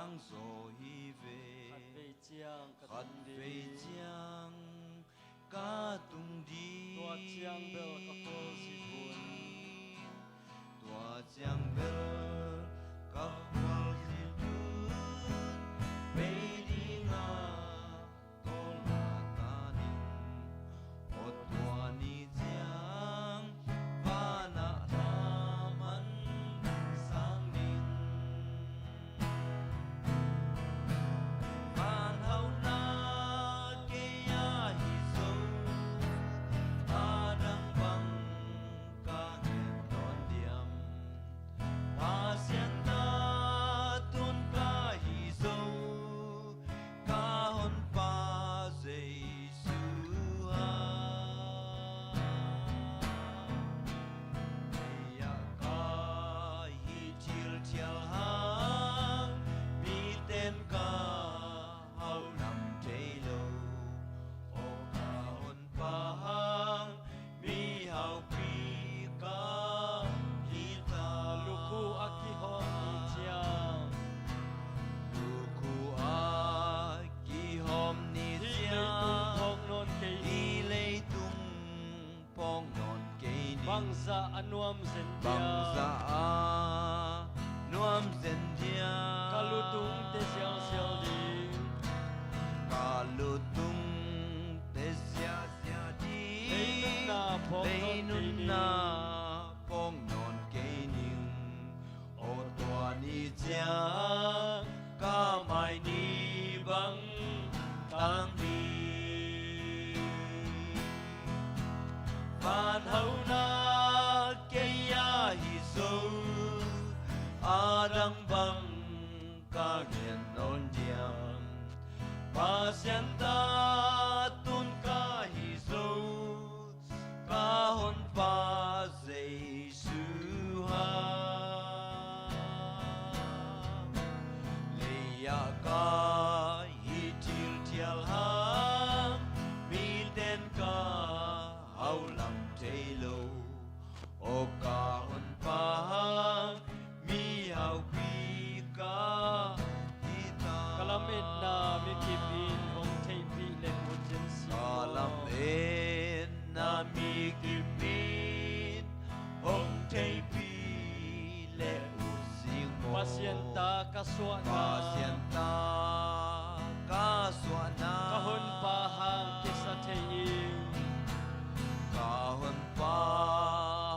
giang rồi về khát về giang ca tung đi tua giang bel các hoa di tun về đi nga tô là ta ning ô tua ni giang và na man sang ning van hậu na kia hi sâu adang bang ca nghe đón điềm pasienta tun ca hi sâu ca hôn pa Giêsu ha ya ca hi chill chill hang mi ten ca hau nam thế lâu o ca hôn pa hang mi hau pi ca hi ta luku aki ho ni chiang luku a ki hom ni hi lei tung sia phong non hi lei tung pong non ke ke ni bangsa anuam zen bang za a nuam zen dia kalutung te siang siang ding kalutung te sia sia di lei nun na phong lei nun na pong non ke non ke ning o tua ni chiang ca mai ni bang tang đi van hậu na cây ya hi sâu adang bang ca nghiền non diam pasienta tun ca hi sâu ca hôn pa Giêsu ha leya ca hi til tial ha mi ten ca hau lam thế lâu o ca hôn pa mi hau pi ca hi ta kalamin na mi kipin hong thei pi le mutin si Kalam en na mi kimin hong thei pi le u sing mo pasienta kaswa na pasienta ka swa na kahon pa hang kisa thei kahon pa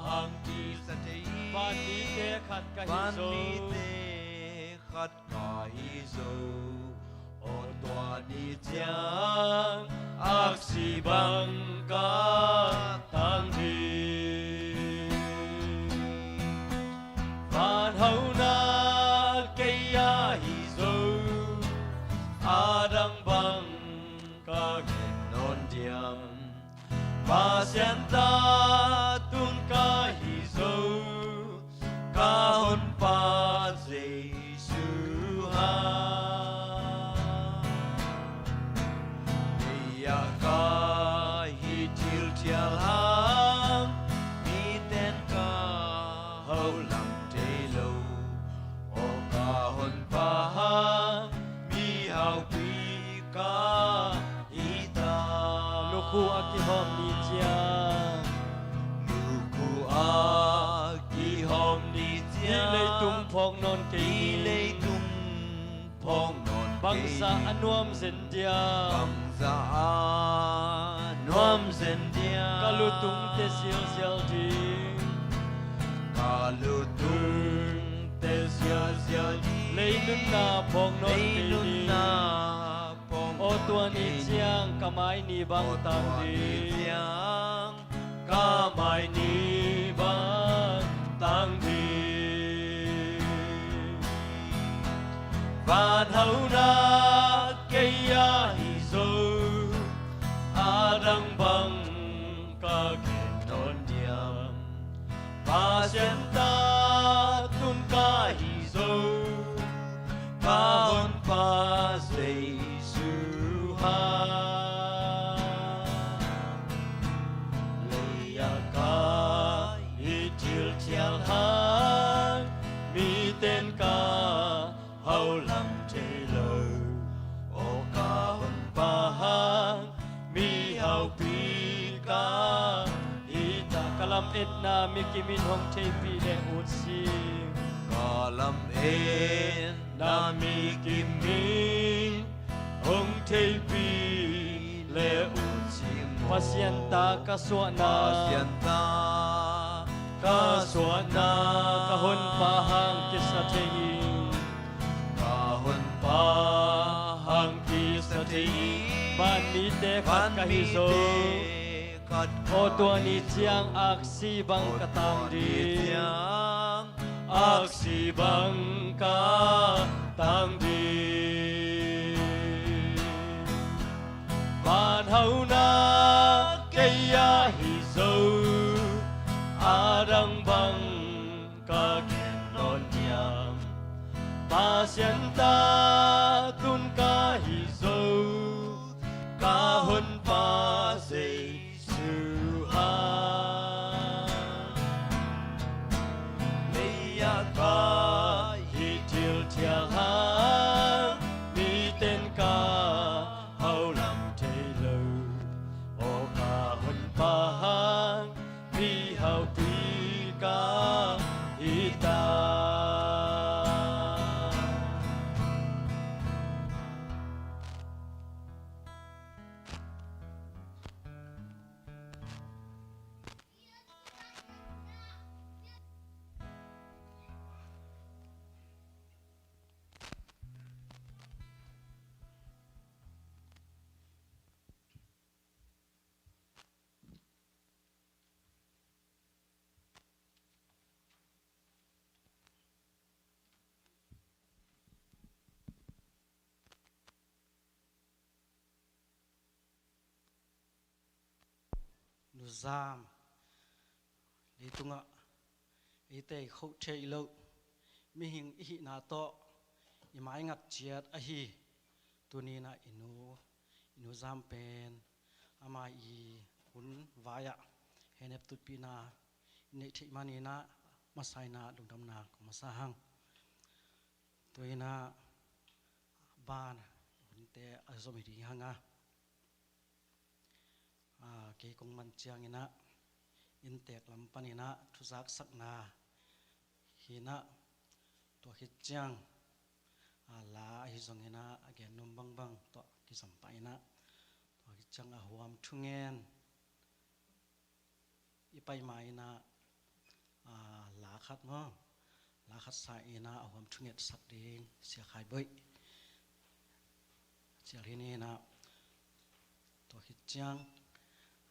hang ki sa thei van ni te khat ka hi van zo ni te khat ka hi zo o tua ni chiang ak si bang ka tang thi van hau na cây ya hi zo adang bang ka gen non diam pasienta tun ka hi zo ka hon pa Giêsu ha ya ka hi til tial hang mi ten ka hau lam te lâu o ka hon pa hang mi hau pi ka hi ta luku aki hom ni chiang luku a ki hom ni hi tia lei tung phong non ke hi lei tung phong non bangsa anuam zen dia bang za a nuam zen dia kalutung te sial sial ding kalutung te sia sia di lei nun na phong non lei ke nun ni na pong o tua ni chiang kamai ni bang o tang tua ni di chiang ca mai ni bang tang di van hậu na cây ya hi zo adang bang ka gen non diam pasienta tun ka hi zo ka hon pa Giêsu ha leya ka hi til tial hang mi ten ka hau lam te lam et na mi kimin hong thei pi le ut si Ka lam en na mi kim min hong thei pi le ut si pasien ta ka suwa na Pasien ta ka suwa na ka hon pa hang kisa thei Kahon pa hang kisa thei ban mi te khat ka hi zo kat o tua ni chiang ak si bang ka tam di tiang ak si bang ka tam di ban hau na cây ya hi zo arang bang ka ken non yam pa sian ta tun ka hi zo ka hun pa sei su ha leia ka hi til tia ha mi ten ka hau lam te lo o ka hun pa hang mi hau pi ka hi ta nu zam li tunga ite khâu chei lo mi hing hi na to i mai ngak chiat a hi tuni na inu zam pen ama I hun vaya Hehnep Tutpihna nei thei mani na masai na lungdam na ko masa hang toina ban hun te azomi ri hanga ke kong man chiang ina in tek lam panina thuzak sakna hina to hit chiang la hi zong ina again num bang bang to ki sampai na to hit chiang a huam thungen ipai mai na la khat mo la khat sa ina a huam thunget sak ding sia khai boi sia rini na to hit chiang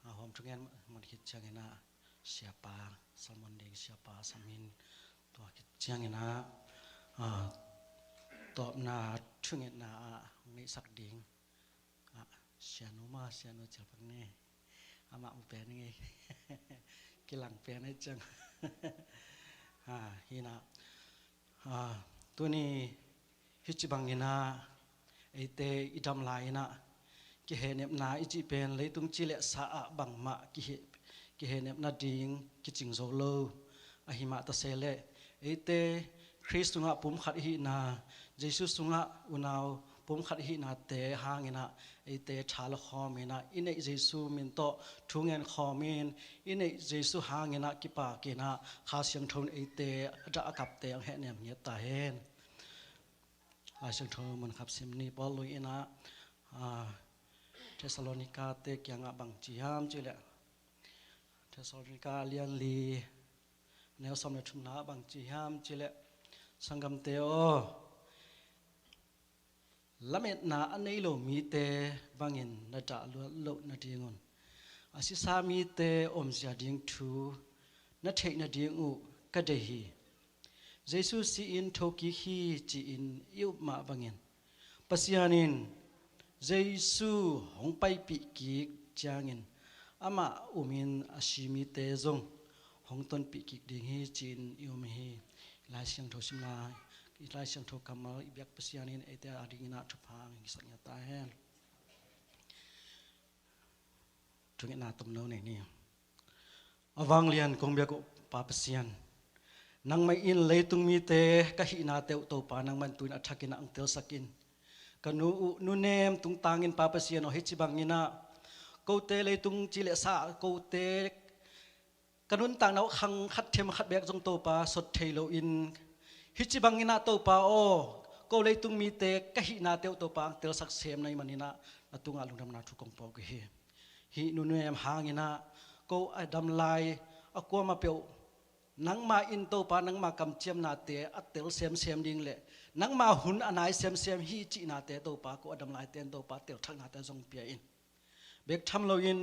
hôm trước em một cái chương na siapa salmon ding siapa samin to cái chương na top na chung na ngai sak ding sianu chapang ne ama upe ne kilang pe ne chang hina tu ni hichibang ina ite idam lai na ki Hehnep na ichi pen leitung chile sa a bang ma ki Hehnep na ding ki ching zo lo a hi ma ta sele ete Christunga pum khat hi na Jesus sunga unaw pum khat hi na te hangina ete thal khomina ine Jesus min to thungen khomin ine Jesus hangina ki pa ke na kha siang thon ete da akap te ang Hehnep nya ta hen la siang thon mun khap sim ni pol lui ina Thessalonica te kyang abang chiam chile Thessalonica lian li neo som na thumna bang chiam chile sangam te o lamet na anei lo mi te bangin na ta lo na dingon asisa mi te om sia ding thu na thei na ding u ka de hi Jesus si in thoki hi chi in yu ma bangin pasianin Jesu hong pai pi ki changin ama umin ashimi te zong hong ton pi ki ding hi chin yum hi la siang tho simna la siang tho kamal ibyak pasianin ete adingina thupang gisanya ta hen tungena tomno ne ni awang lian kongbya ko pa pasian nang mai in leitung mi te ka hi na te to pa nang man tuin athakina ang tel sakin kanu nu nem tung tangin pa pasian o hichibangina ko te leitung chile sa ko te กนุนต่างเราขังขัดเทมขัดแบกจงโตปาสดเทโลอินฮิจิบังอินาโตปาโอก็เลยตุงมีเตกะหินาเตวโตปาเตลสักเซมในมันนินะนาตุงอาลุงดำนาทุกองปอกฮินุนเอมหางินะก็ดำลายอกัวมาเปียวนังมาอินโตปานังมากำเจียมนาเตอัตเตลเซมเซมดิงเละนังมาหุนอนายเซมเซมฮิจินาเตโตปาก็ดำลายเตนโตปาเตลทักนาเตจงเปียอินเบกทำเราอิน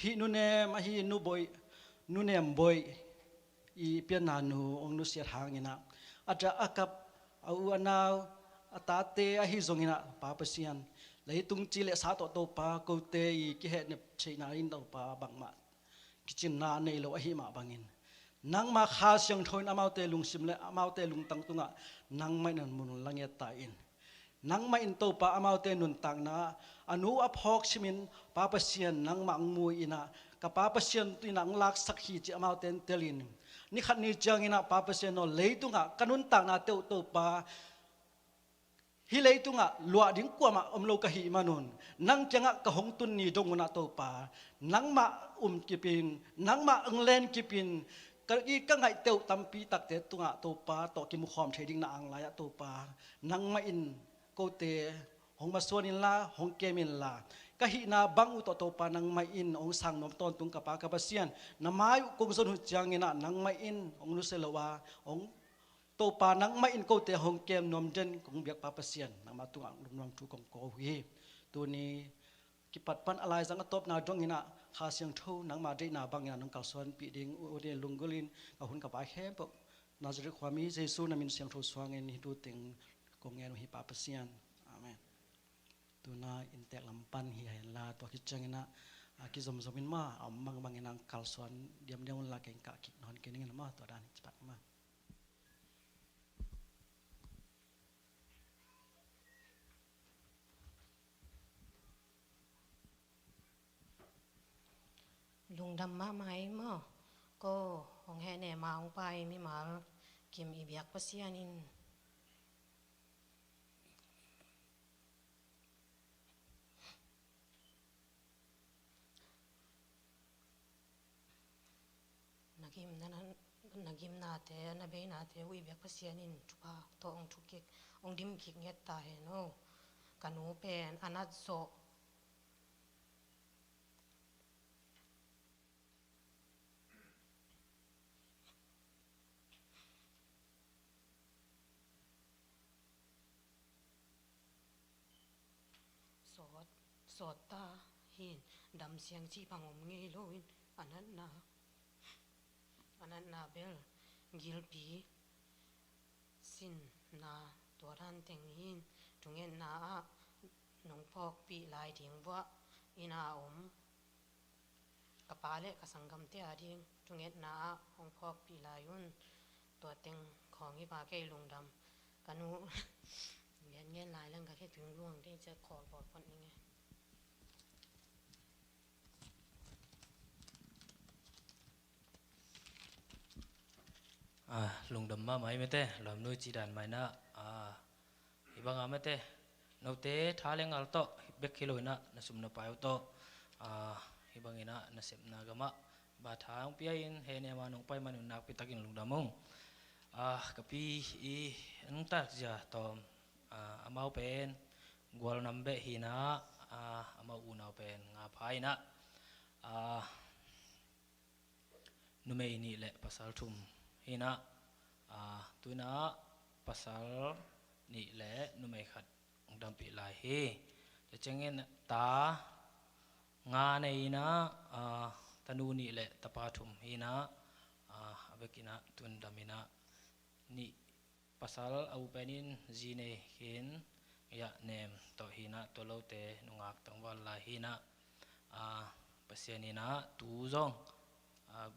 ฮินุนเอมฮินุบอยนุนเอมบอยอีเปียนานูองนุเสียทางอินะอาจจะอากับเอาอันาวอาตาเตอหิจงอินะปาเปเซียนเลยตุงจิเลสาโตปากูเตอีกิเหเนปเชนาอินโตปาบังมากิจินนาเนโลอหิมาบังอินนังมาคาเสียงทนอามาเตลุงสิมเลอามาเตลุงตังตุงะนังไม่นันมุนลังเอตาอินนังไม่อินโตปาอามาเตนุนตังนะอนุอภอกชิมินปาเปเซียนนังมังมูอินะกับปาเปเซียนตุนังลักสักฮีจิอามาเตนเตลินนี่ขัดนี้จังอินะปาเปเซียนโนเลยตุงะกันุนตังนะเตโตปาฮิเลยตุงะลวดิ้งกว่ามาอมโลกะหิมานุนนังจังะกะหงตุนนี่ดงนาโตปานังมากิปินนังมาอังเลนกิปินกะอีกะไงเตวตัมปีตักเตตุงะโตปาตอกิมุขอมเทดิงนาอังลายะโตปานังมาอินโกเตหงมาสวนินลาหงเกมินลากะหินาบังอุตโตปานังมาอินองสังนอมตอนตุงกะปากะปะเซียนนามายุกงสนุจังอินะนังมาอินองนุเสลวาองโตปานังไม่อินโกเตหงเกมนอมเจนของเบียกปาเปเซียนนังมาตุงลุงนองทุกองโกฮีตัวนี้กิปัดปันอะไรสังกตบนาดงอินะข้าเสียงทูนังมาได้นาบางอินะนังกัลสวนปีดิงอุเดลุงกุลินกับหุ่นกับไอแคบนาจริความมีเยซูนามินเสียงทูสว่างเงินฮิดูติงกงเงินฮิปาเปเซียนอาเมนตัวน่าอินเตกลำปันฮิเห็นลาตัวคิดจังอินะกิจสมสมินมาเอามังบางอินะกัลสวนเดียมเดียมลาเก่งกะกินนอนเก่งเงินมาตัวด้านจิปัดมาลุงดำมาไหมมั้งก็ของแห่แหน่มาของไปไม่มากิมอีเบียกปะเซียนินนักกิมนั้นนักกิมนาเตนับเบนาเตวิเบียกปะเซียนินทุกาตัวองทุกเกองดิมขิกเงียตาเห็นโอ้กันหนูเป็นอนัตโซสอดตาเห็นดำเสียงชีพังอมเงยโลวินอันนั้นนาเบลกิลปีสินนาตัวท่านแต่งหินตรงเงินนาหนองพอกปีลายทิ้งว่าอินาอมกระปาเละกระสังกำเตียทิ้งตรงเงินนาของพอกปีลายุนตัวแต่งของที่ปาเกยลงดำกันนูเงี้ยลายเรื่องกระเทถึงร่วงที่จะขอปอดคนนี้ไงลุงดำมาไหมไม่เต้ลำนุยจีดันไหมนะอีบังอาไม่เต้นเต้ท้าเลี้ยงอัลโตเบกคิโลนะนสุมนาไปอัลโตอีบังอินะนเสพนากามะบาท้าองเปียอินเฮเนมานุงไปมานุนักพิตักินลุงดำมงกับพี่อีนุงตักจ้ะตอมอามาเป็นกวลนำเบหินะอามาอุนาเป็นงาพายนะนุเมนี่แหละภาษาทุ่มhina tuna pasal ni le numai khat ongdam pi lai he te chengen ta nga nei na tanu ni le tapathum hina abekina tun damina ni pasal au penin ji nei hin ya nem to hina to lo te nungak tangwal la hina pasianina tu zong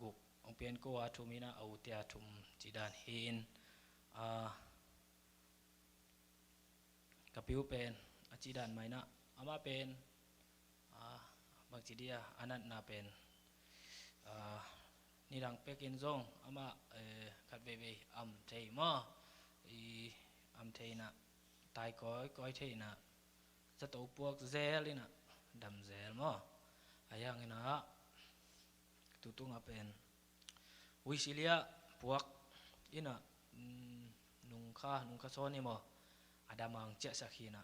guk ông pian ko athumina au te athum chidan hin kapiu pen achidan maina ama pen bakchidia anat na pen nirang pekin zong ama khatbebe am thei ma I am theina tai koi theina chato puak zelina dam zel ma ayang ina tutunga pen วิสิเลียพวกอินะนุงข้าซ้อนนี่มั้งอาดามังเจ้าสักขีนะ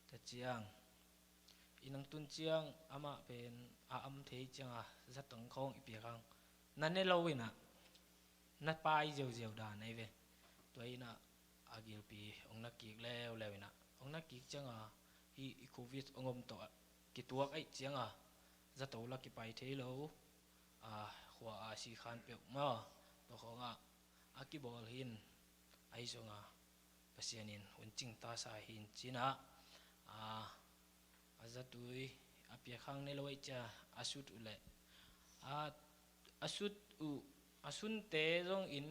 แต่เจียงอินังตุนเจียงอามาเป็นอาเทเจียงจัดตั้งของอีเปียกังนั่นเนี่ยเราวินะนัดไปเจียวด่านไอเวตัวอินะอากิลปีองนักกิกแล้ววินะองนักกิกเจียงฮีโควิดองมตัวกิตัวไอเจียงจะตัวลักกิไปเทโลหัวสีขันเปียกมาตัวของอากิบอลหินไอจงภาษานินหุ่นจิงตาสายหินจีน่าจะตุยอาเปียขังในโลกจะอาสุดอุเล่อาสุนเตจงอิน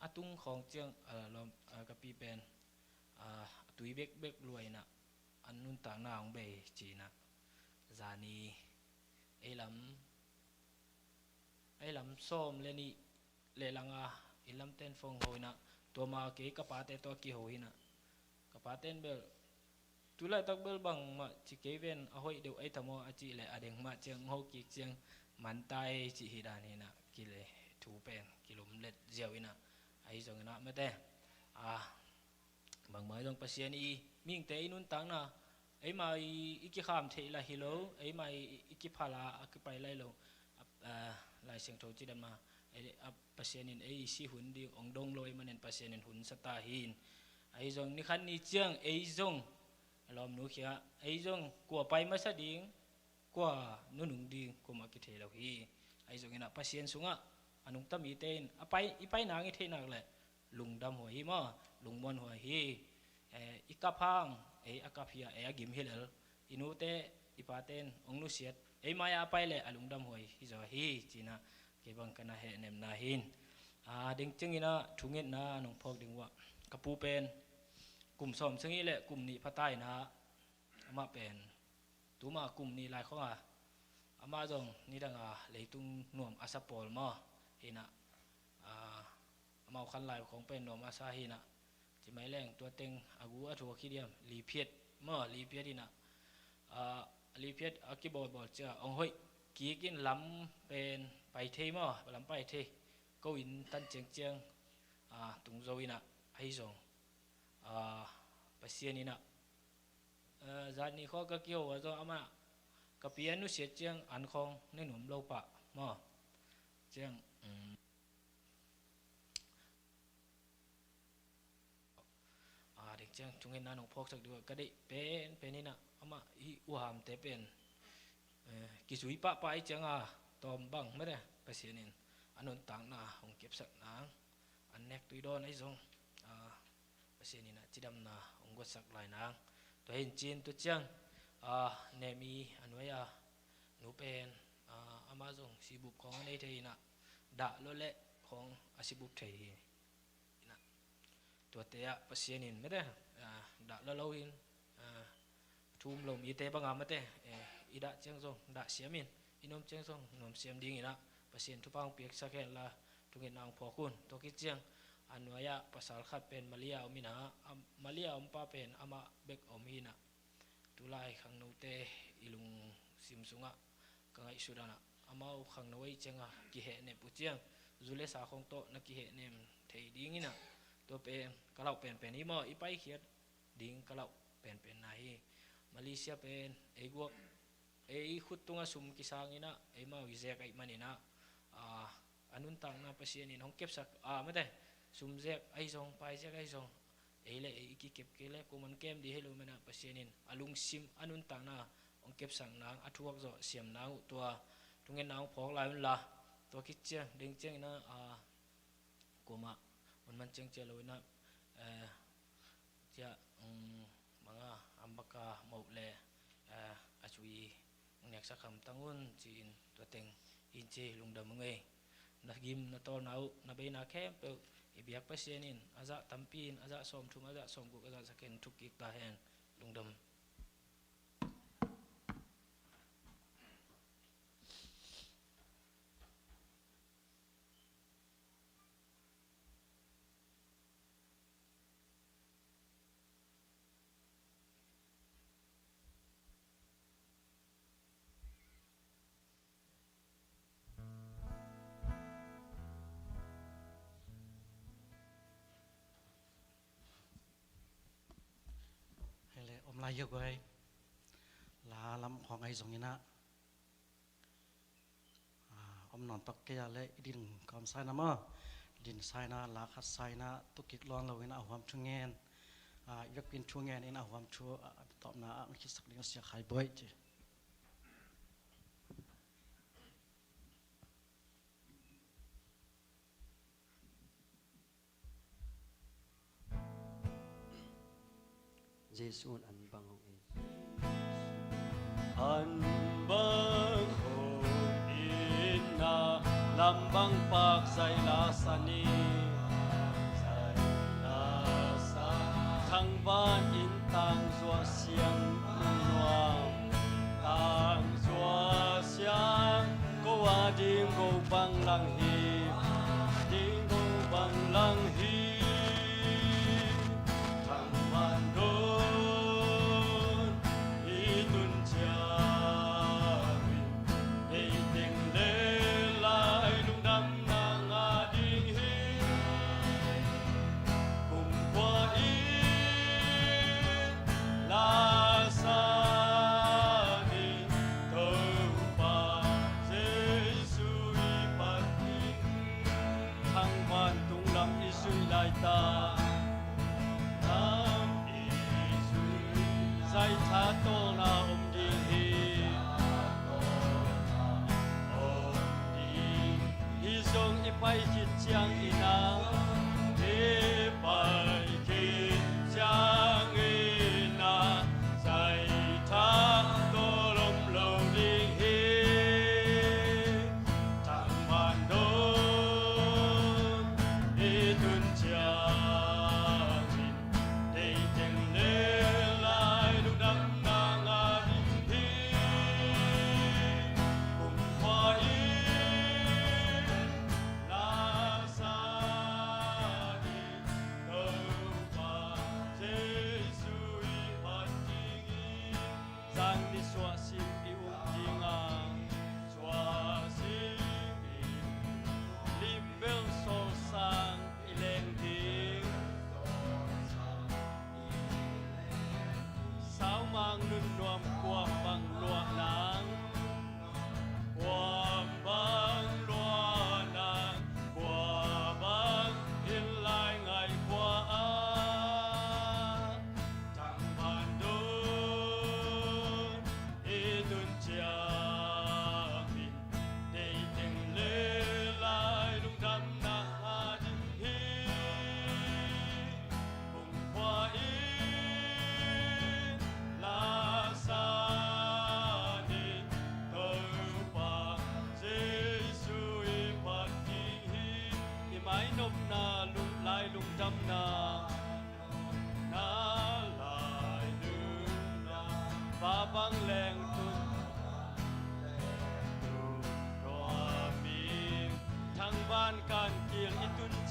อาตุงของเจียงลมกับปีเป็นตุยเบกรวยนะอันนุนต่างหน้าของเบจีนะจานีไอ้ลำส้มเลนี่เลลังอิลำเต้นฟงโหยนะตัวมาเกยกระปาเตตัวกี่โหยนะกระปาเต้นเบลตุลาตักเบลบังมาจิเกเวนเอาหอยเดี๋ยวไอ้ธรรมะจิเลอเดงมาเจียงโหกิเจียงมันตายจิฮิดานี่นะกิเลถูเป็นกิลมเล็ดเจียวนะไอ้จงนะไม่ได้บางเมื่อจงเปลี่ยนมิ่งเตยนุนตังนะไอ้มาอีกข้ามเทละฮิโลไอ้มาอีกพาลาอักไปไล่ลงลายเสียงโทจิดันมาไอ้ภาษานินไอ้สีหุ่นดีองดงลอยมันเน้นภาษานินหุ่นสตาหินไอ้จงนี่ขันนี่เจียงไอ้จงลมนุขยาไอ้จงกลัวไปมาซะดิ่งกลัวนุ่งดิ่งกลัวมากิเทเราฮีไอ้จงนี่นะภาษาสุงะอนุตมีเตนไปนางอิเทนักเลยลุงดำหัวหิมะลุงมอนหัวฮีอีกาพังอากาพิยากิมฮิลอินุเตอีปาเตนองนุเสียดมายาไปเลยลุงดำหัวฮิจอฮีจีน่าเก็บังกันนะเฮเนมนาหินดึงจึงอินะทุ่งเงินนะน้องพอกดึงว่ากระปูเป็นกลุ่มสมซึ่งนี่แหละกลุ่มนี้พัดใต้นะมาเป็นตัวมากลุ่มนี้ลายของอามาจงนี่ดังเลยตุงหน่วมอาซาปอลมาเห็นมาขันลายของเป็นหน่วมอาซาหินะที่ไม่แรงตัวเต็งอากูอัฐวคิดเดียมลีเพียดมาลีเพียดนี่นะลีเพียดอากิบอลเจ้าองหอยกีกินล้ำเป็นไปเทมาล้ำไปเทก็อินตันเจียงตุงโจวินะให้ส่งภาษานี่นะจานนี้เขาก็เกี่ยวว่าจะอามากับปีนุเสียเจียงอันคงในหนุ่มโลปะมาเจียงเด็กเจียงจงเห็นน้าหนุ่มพกสักด้วยก็ได้เป็นนี่นะอามาอีอุหามเตเป็นกิสุยปะไปเจียงตอมบังไม่ได้ภาษานี่อันนั้นต่างหน้าของเก็บสักนางอันเน็กตุยโดนไอ้ทรงภาษานี่นะจีดำนาองกสักหลายนางตัวเห็นจีนตัวเจียงเนมีอันไว้หนูเป็นอามาซงสิบุกของในเทนะด่าโลเละของอาสิบุกเทนะตัวเตะภาษานี่ไม่ได้ด่าโลโลหินทุ่มลมอีเตะบังอาไม่ได้อีด่าเจียงซงด่าเสียมินอีนมเจียงซงนมเสียมดิ่งอีนะภาษาทุพังเปียกสักแค่ละทุกเห็นนางพอคุณตัวกิจเจียงอันว่าภาษาขัดเป็นมาเลียอมินะมาเลียอมป้าเป็นอามาเบกอมินะตุลายขังโนเตอิลุงซิมซุงะกังไอสุดานะอามาขังโนไอเจงกิเหเนปุเจียงจุเลสาของโตนักกิเหเนมเทดิ้งนะตัวเป็นกะเหล่าเป็นนี่มออีไปเขียดดิ้งกะเหล่าเป็นนายมาเลเซียเป็นกวกขุดตุงสุมกิสางนี่นะมาวิเซกไอมันนี่นะอันนู้นต่างนะภาษานี่ห้องเก็บสักไม่ได้ซุมเซกไอซองไปเซกไอซองเลยอีกเก็บเกล็ดกูมันเกมดีให้รู้ไหมนะภาษานี่อลุงซิมอันนู้นต่างนะห้องเก็บสั่งนางอัฐวกจ่อเสียมนางตัวตรงเงินนางพอกลายมันละตัวคิดเจียงดึงเจียงนะกูมามันเจียงเจียเลยนะจะมังอัมบกาหมดเลยอาชุยเนี่ยสักคำตั้งอุ่นจีนตัวเต็งอินเจลุงดำมึงเองนักยิมนักตอนเอานักไปนักแคมเปิลบิยักภาษานี่อาจจะตั้มปีนอาจจะสมทุมอาจจะสมกุกอาจจะสักเห็นทุกกิกตาเห็นลุงดำ yêu quay là làm khoảng ngày giống như na ông non tóc kia lệ đình còn sai na mơ đình sai na là khát sai na tu kịch loan lâu na hoàng trung nghen việc pin trung nghen na hoàng chúa tọm na khi sắc linh sẽ khai bơi chứ Giêsu an bang hong an bang hong in na lam bang pak sai la sani sai la sa thang van in tang zua xiang nuam tang zua xiang go wa ding go bang lang hi ding go bang lang hi bay chít chiang ina đi bay chít chiang ina dài tháng tô lom lâu đi hi thang ban đôn đi tuần chiang đi tiếng lên lại lúc đắm nàng đi hi cùng hoa y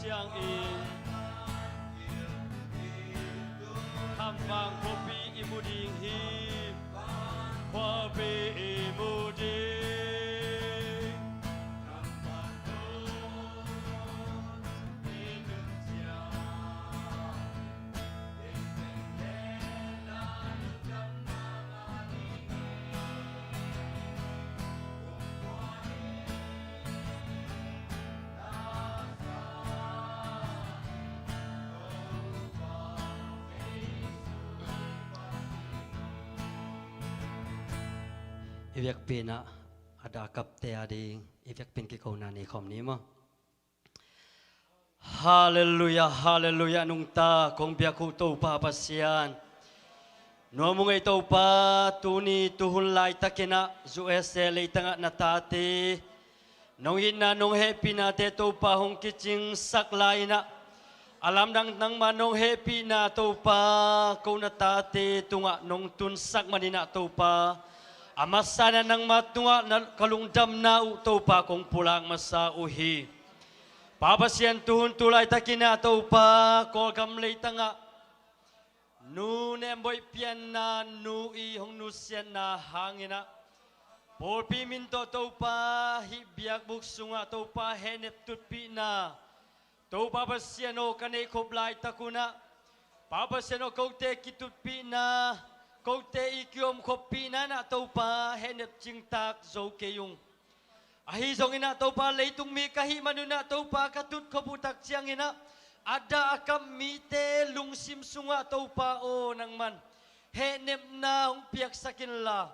chiang in tham vang kopi imuding hi khoa be imuding việc pin á ada cặp te đi việc pin cái câu này không ní mà Hallelujah Hallelujah nung ta kong biak ku to pa pasian no mo ngay to pa tuni tuhun lai takena zu esele tanga natate nong hina nong happy na te to pa hong kiching saklai na alam dang nang manong happy na to pa ko natate tunga nong tun sak manina to pa amasana ng matunga na kalungdam na uto pa kung pulang masa uhi. Papasyan tuhun tulay takina to pa ko gamlay tanga. Nu nemboy pian na nu ihong nusyan na hangina. Polpi minto to pa hibiyak buksunga to pa Hehnep Tutpihna. To papasyan o kanay koblay takuna. Papasyan o kaute kitutpihna. câu te ikiom khopi na na tàu pa Hehnep ching tak zo keyung ahi zong ina tàu pa leitung mi kahi manuna tàu pa katut khoputak chiang ina ada akam mi te lungsim sunga tàu pa o nang man Hehnep na hong piak sakin la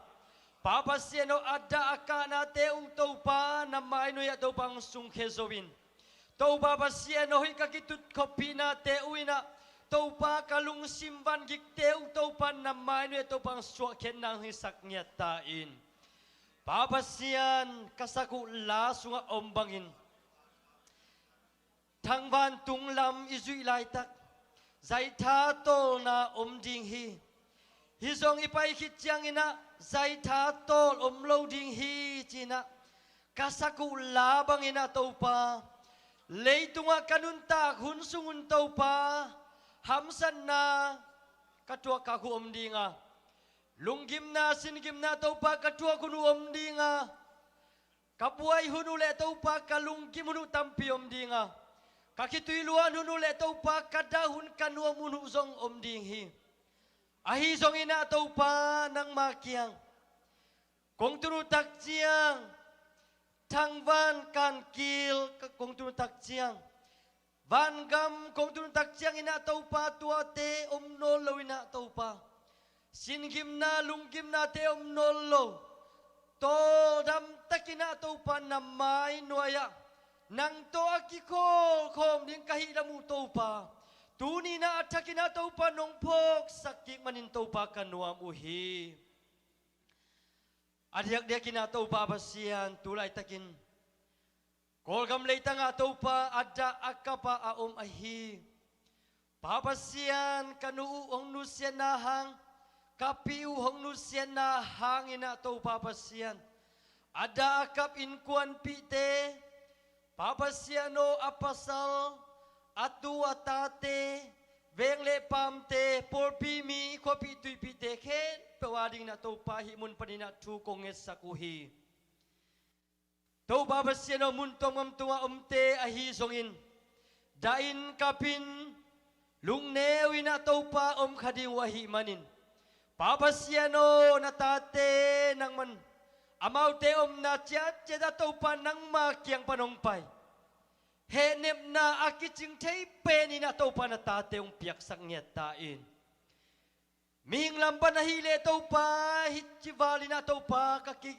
Papa siano ada akana te tàu pa na mai no ya tàu pang sung khezowin tàu papa siano hi kakitut khopi na te uina tàu pa kalung simban gik teu tàu pa namai nu tàu pang suak khen nang hisak nyata in Papa sian kasaku la sunga ombangin thangwan tunglam izui lai tak zai tha tol na ding hi zong ipai khit chiang ina zai tha tol lo ding hi china kasaku la bangina tàu pa leitunga kanunta hun sungun tàu pa hamsan na katua kaku dinga lunggim na singim na tau pa katua kunu dinga kabuai hunu le tau pa kalunggim hunu tampi dinga kakitui luan hunu le tau pa kadahun kanua munu zong dinghi ahi zong ina tau pa nang makiang kong tunu tak chiang thangwan kan kil kong tunu tak chiang Van gam kong tun tak chiang ina tau pa tua te nol lo ina tau pa singim na lunggim na te nol lo to dam takina tau pa namai noya nang to akikol khom ding kahi damu tau pa tuni na atakina tau pa nong phok sakik manin tau pa kanuam uhi adiak dia kina tau pa basian tulai takin Kol gam leitang atau pa ada akapa aom ahi. Papasian kanu ong nusian nahang. Kapiu hong nusian nahang ina tau papasian. Ada akap inkuan pite. Papasiano apasal. Atu atate. Veng le pamte. Por pimi kopi tui pite ken. Pewading na tau pahimun panina tu konges sakuhi. Tau babasiano muntong mamtua te ahi zongin dain kapin lungneu ina tau pa khading wahi manin babasiano natate nang man amau te na chat ceda tau pa nang makiang panongpai Hehnep na akiching thei pen ina tau pa natate piak sang nyatain ming lamban hile tau pa hitchivali na tau pa kaki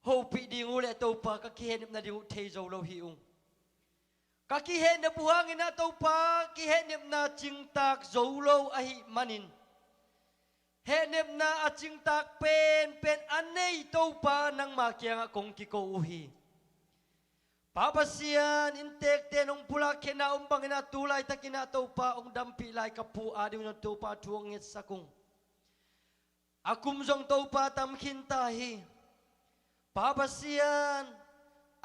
Hopi di ngule tau pa kaki Hehnep na di thei zo lo hiung. Kaki Hehnep buhangin na tau pa ki Hehnep na cingtak zo lo ahi manin. Hehnep na cingtak pen anei tau pa nang makiang akong kiko uhi. Papasian intek tenong pula kena umbangin na tulay takina tau pa ong dampi lai kapu adi na tau pa tuangit sakung. Akum zong tau pa tamkintahi. Papasian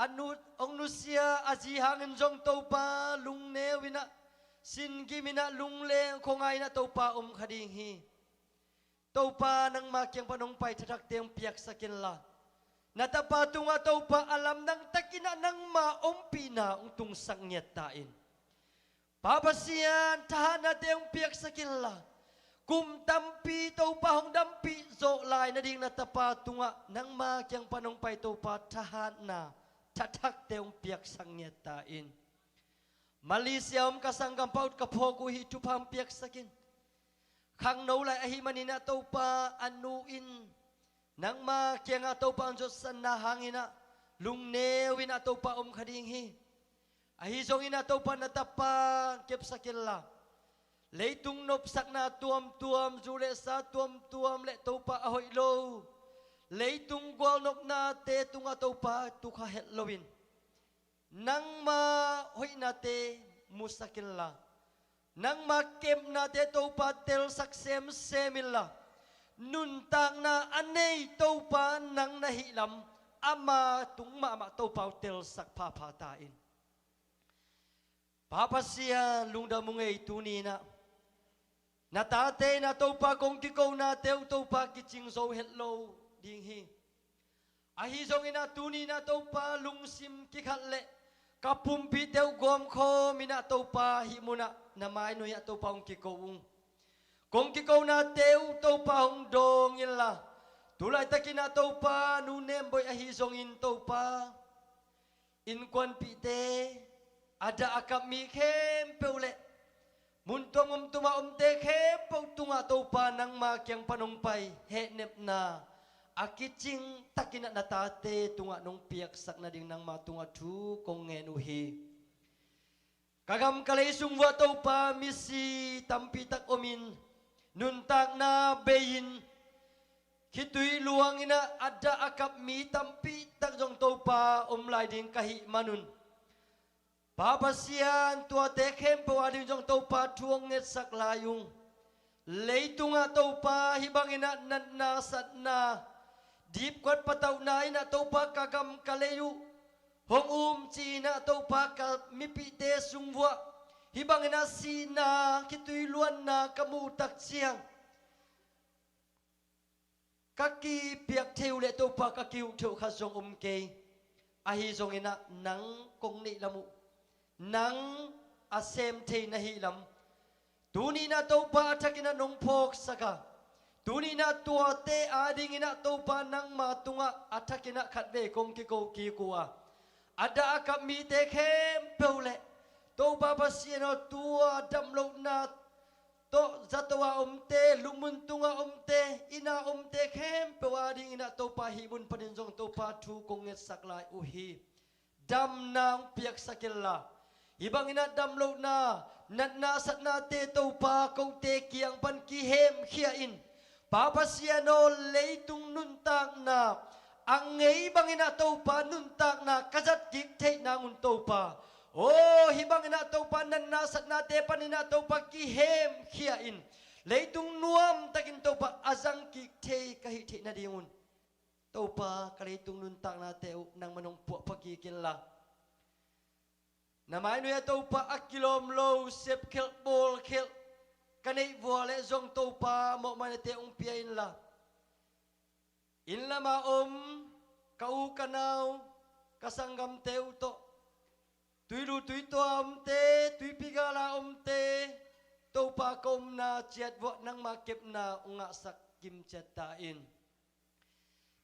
anut ong nusia aji hangin zong tau pa lungne wina singi mina lungle kongai na tau pa khadinghi tau pa nang makiang panongpai tadak teng piak sakin la natapatunga tau pa alam nang takina nang pina tung sang nyatain Papasian tahana teng piak sakin la kum tampi tau pa hong dampi zo lai na ding natapatunga nang makiang panongpai tau pa tahan na tatak teong piak sang nyatain Malaysia kasanggam paut kapoku hidup ham piak sakin kang no lai ahi manina tau pa anuin nang makiang atau pa anjot sanahangina lungnewin atau pa khadinghi ahi zongin atau pa natapa kep sakin la Leitung nop sakna tuam zule sa tuam le tau pa ahoy lo. Leitung gwal nop na te tunga tau pa tukha het lowin. Nang ma hoy na te musakin la. Nang ma kem na te tau pa tel saksem semin la. Nuntang na anay tau pa nang nahilam ama tung ma tau pa tel sak papatain. Papasian lungda mungay tunina. Natate na tau pa kong kikaw na tau pa kiching zo hello dinghi. Ahi zong ina tuni na tau pa lungsim kikhatle. Kapumpi teu gom ko mina tau pa himuna namay no ya tau pa kong kikaw. kong ki kau na teu to pa hong dong in la tulai takina to pa nu nem boy ahi zong in to pa in kwan pi te ada akap mi khem peule muntong tuma te khem pau tunga to pa nang ma kyang panong pai Hehnep na akiching takina na tate tunga nong piak sak na ding nang ma tunga thu kong ngen uhi kagam kalay sungwa to pa misi tampi tak omin nuntak na beyin kitui luang ina ada akap mi tampi tak jong to pa lai ding kahi manun papasian tua tekhem pawading jong to pa tuong net sak layung leitunga to pa hibang ina na sat na dip kwat patau na ina to pa kagam kalayu hong china to pa ka mipi te sungwa hibang ina sina kitui luan na kamu tak siang kaki piak theu le to pa kakiu theu kha zong ke ahi zong ina nang kong ni lamu nang asem thei na hi lam tuni na to pa thakina nong phok saka tuni na tua te ading ina to pa nang matunga athakina khatbe kong ki ko ki kuwa ada akap mi te khem peule to pa pasino tua damlo na to zatwa te lumun tunga te ina te khem pewading ina to pa hibun paninjong to pa thu konget saklai uhi dam nang piak sakilla ibang ina damlo na nat na sat na te to pa ko te kiang pan ki hem khia in papasiano leitung nuntang na ang ngei bang ina to pa nuntang na kazat dik te na ngun to pa oh hibang ina to pa nan na sat na te pan ina to pa ki hem khia in leitung nuam takin to pa azang ki te kahi te na dingun to pa kaleitung nuntang na te nang manong po pagi killa namai nu ya to pa akilom lo sep khel bol khel kanei vole zong to pa mo man te ung pia in la ma kau kanau kasanggam teu to tuilu tui to te tui pigala te to pa kom na chet vo nang ma kep na unga sak kim chet ta in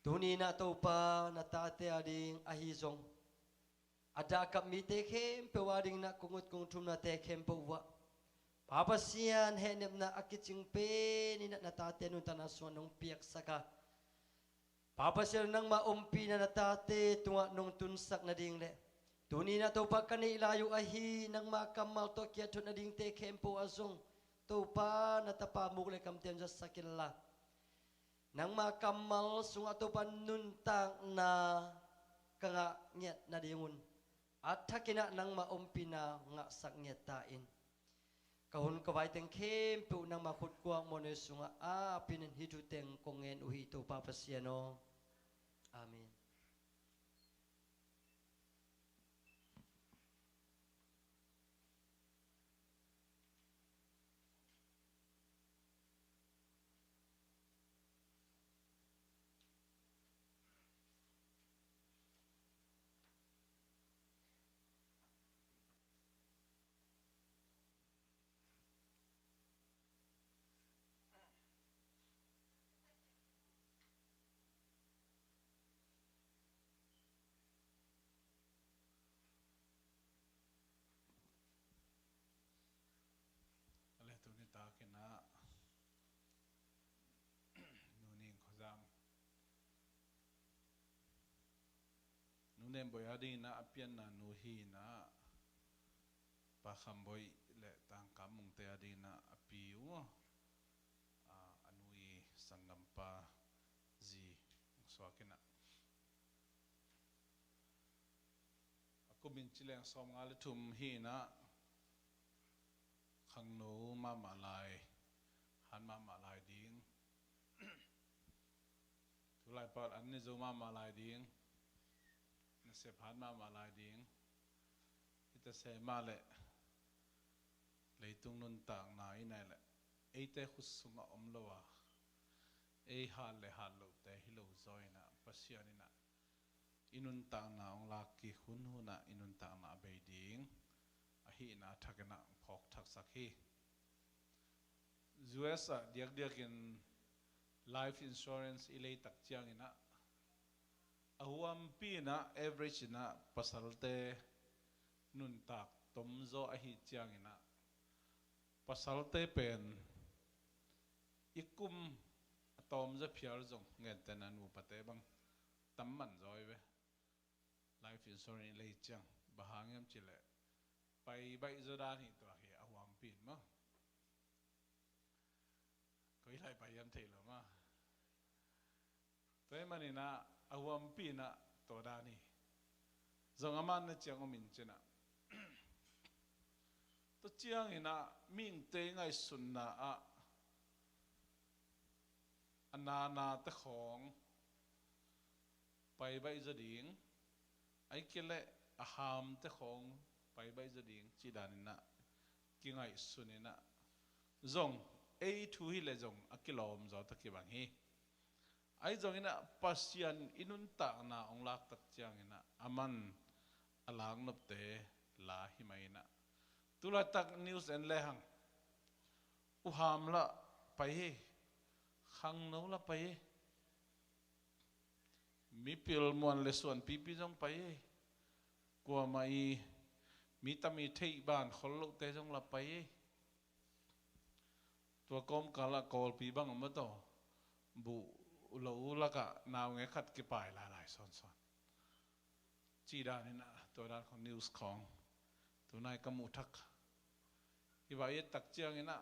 tuni na to pa na ta te ading ahi zong ada kap mi te khem pe wading na kungut kung thum na te khem pe wa papasian Hehnep na akiching pe ni na ta te nun ta na suanong piak saka papasian nang ma pi na ta te tunga nong tunsak na ding le tuni na to pa kani layu ahi nang ma kamal to kia thun na ding te khem po azong to pa na ta pa muk le kam tem ja sakilla nang ma kamal sunga to pa nun tang na kanga nyet na dingun athakina nang ma pina nga sak nyet ta in kahun kawai teng khem pu nang ma khut kuang mone sunga a pinin hitu teng kongen uhi to pa pasiano amen Ale tu ni ta kena nuning khozam nunem boy adi na apian na nuhi na pa khamboi le tang kamung te adi na apiu anui sangam pa zi swakena aku bincileng som ngale thum hi na khang no ma malai han ma malai ding tulai pat an ni zo ma malai ding na se phan ma malai ding ita se ma le leitung nun tang na inai le eite khusunga omlowa e hal le hal lo te hilo zoina pasianina inun tang na ong la ki hun huna inun tang na beiding ahi na thakena phok thak sakhi US diak in life insurance ilay tak chiang ina ahuam pi na average na pasalte nun tak tomzo ahi chiang ina pasalte pen ikum atom za phiar zong ngen tenan mu pate bang tamman zoi ve life insurance ilay chiang bahangem chile pai bai zo da ni to hi ahuam pin ma có lại bài em thấy mà thế mà nè awam pi na to đa ni dòng aman na chiang omin chena to chiang ina ming te ngai sun na a anana te khong pai bai za ding ai kele aham te khong pai bai za ding chi dan na ki ngai sun na zong ai thu hi le jong akilom zo ta ki bang hi ai jong ina pasian inun ta na ong lak tak chiang ina aman alang nop te la hi mai na tula tak news and le hang u ham la pai hi khang no la pai hi mi pil mon le suan pi pi jong pai hi kwa mai mi ta mi thei ban khol lo te jong la pai hiตัวกอมกาละกอลปีบังมาต่อบุโลละกะนาวเงขัดกี่ปลายหลายๆซ้อนๆจีดานี่นะตัวด้านของนิวส์ของตัวนายกมุทักอีบายตักเจียงนี่นะ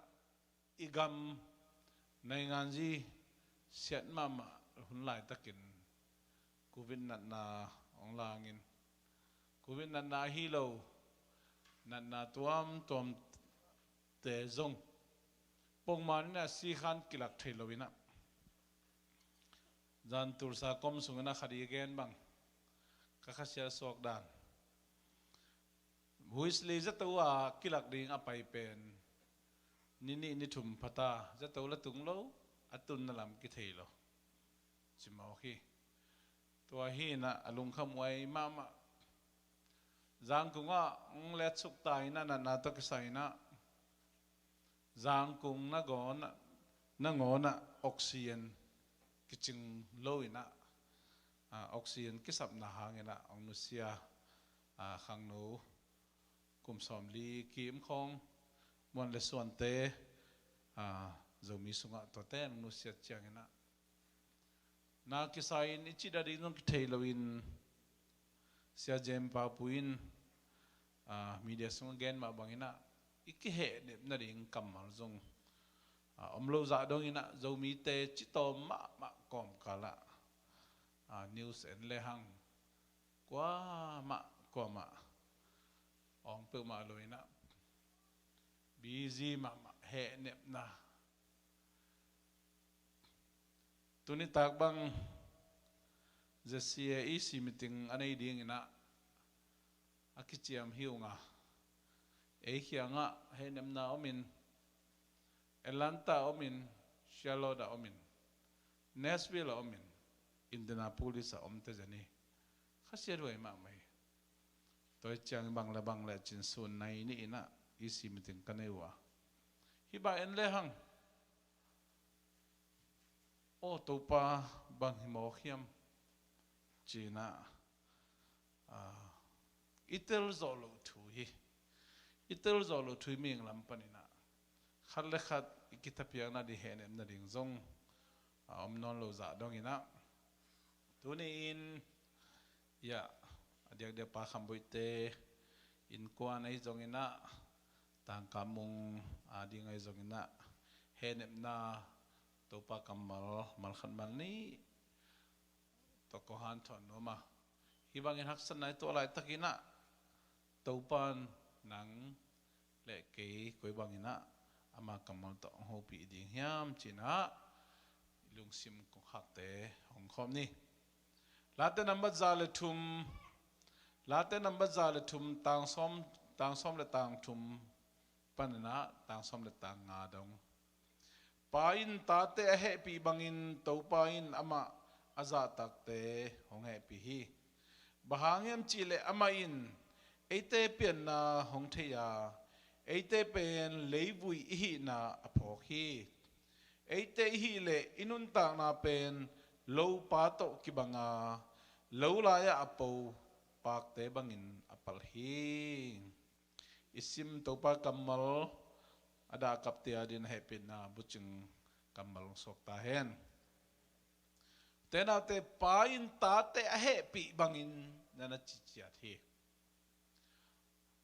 อีกำในงานจีเสียนมาหุ่นหลายตะกินกูวินนันนาองลางินกูวินนันนาฮีโร่นันนาตัวมเตจงปงมันเนี่ยสีขันกิลักเทลวินะจันตุรสากรมสุงนะคดีเกนบังก็ข้าเสียสอกดานหุยสลีจะตัวกิลักดิ่งอภัยเป็นนี่ถุมพัตตาจะตัวละตุงโลอตุนนลำกิเทลจิมเอาขี้ตัวฮีนะอลุงขมวยมาจังกุงว่าเล็ดสุกตายนั่นน่ะตัวกิไซนะgiang cùng na ngón oxygen cái chừng lâu na oxygen cái sập na hàng na ông Nusia khang nô cùng xóm li kiếm không muốn lấy xuân tế rồi mi sung to té ông Nusia chiang na cái sai ni chỉ đã đi nông cái thầy lawin sia jem pa puin media sung gen mà bằng na iki hệ đẹp na ding cầm mal zong lâu dạ dong ina zo mi te chi to ma kom kala news and le hang kwa ma ong pe ma lo ina busy ma hệ nep na tuni tak bang zcce si meeting anei ding ina akichiam hiunga Hehnep Hehnep na omin Atlanta omin Charlotte omin Nashville omin Indianapolis omte jani khasier wai ma mai toy chang bang la chin sun nai ni ina isi meeting kanewa hi ba en le hang o topa bang himo khiam china itel zolo thu hi itel zolo thui ming lam panina khat le khat ikitapiang na di Hehnep na ding zong non lo za dong ina tuni in ya adiak de pa khamboite in kwan ai zong ina tang kamung adi ngai zong ina Hehnep na topa kamal mal khan mal ni to ko han thon no ma hibangin haksan nai to lai takina topan nang lệ cái quấy bằng ina ama kamal to ho pi ding hiam china lung sim ko khak te hong khom ni late number za le thum tang som le tang thum panana tang som le tang nga dong pain ta te he pi bangin to pain ama aza tak te hong he pi hi bahangem chile ama in ate pian na hong theya ấy tế bên lấy vui hi na apho hi ấy tế hi lệ inun tang na bên lâu pa to kibanga lâu la ya apo pak te bangin apal hi isim to pa kamal ada kap te adin happy na buching kamal sok ta hen tena te pain ta te happy bangin nana chichiat hi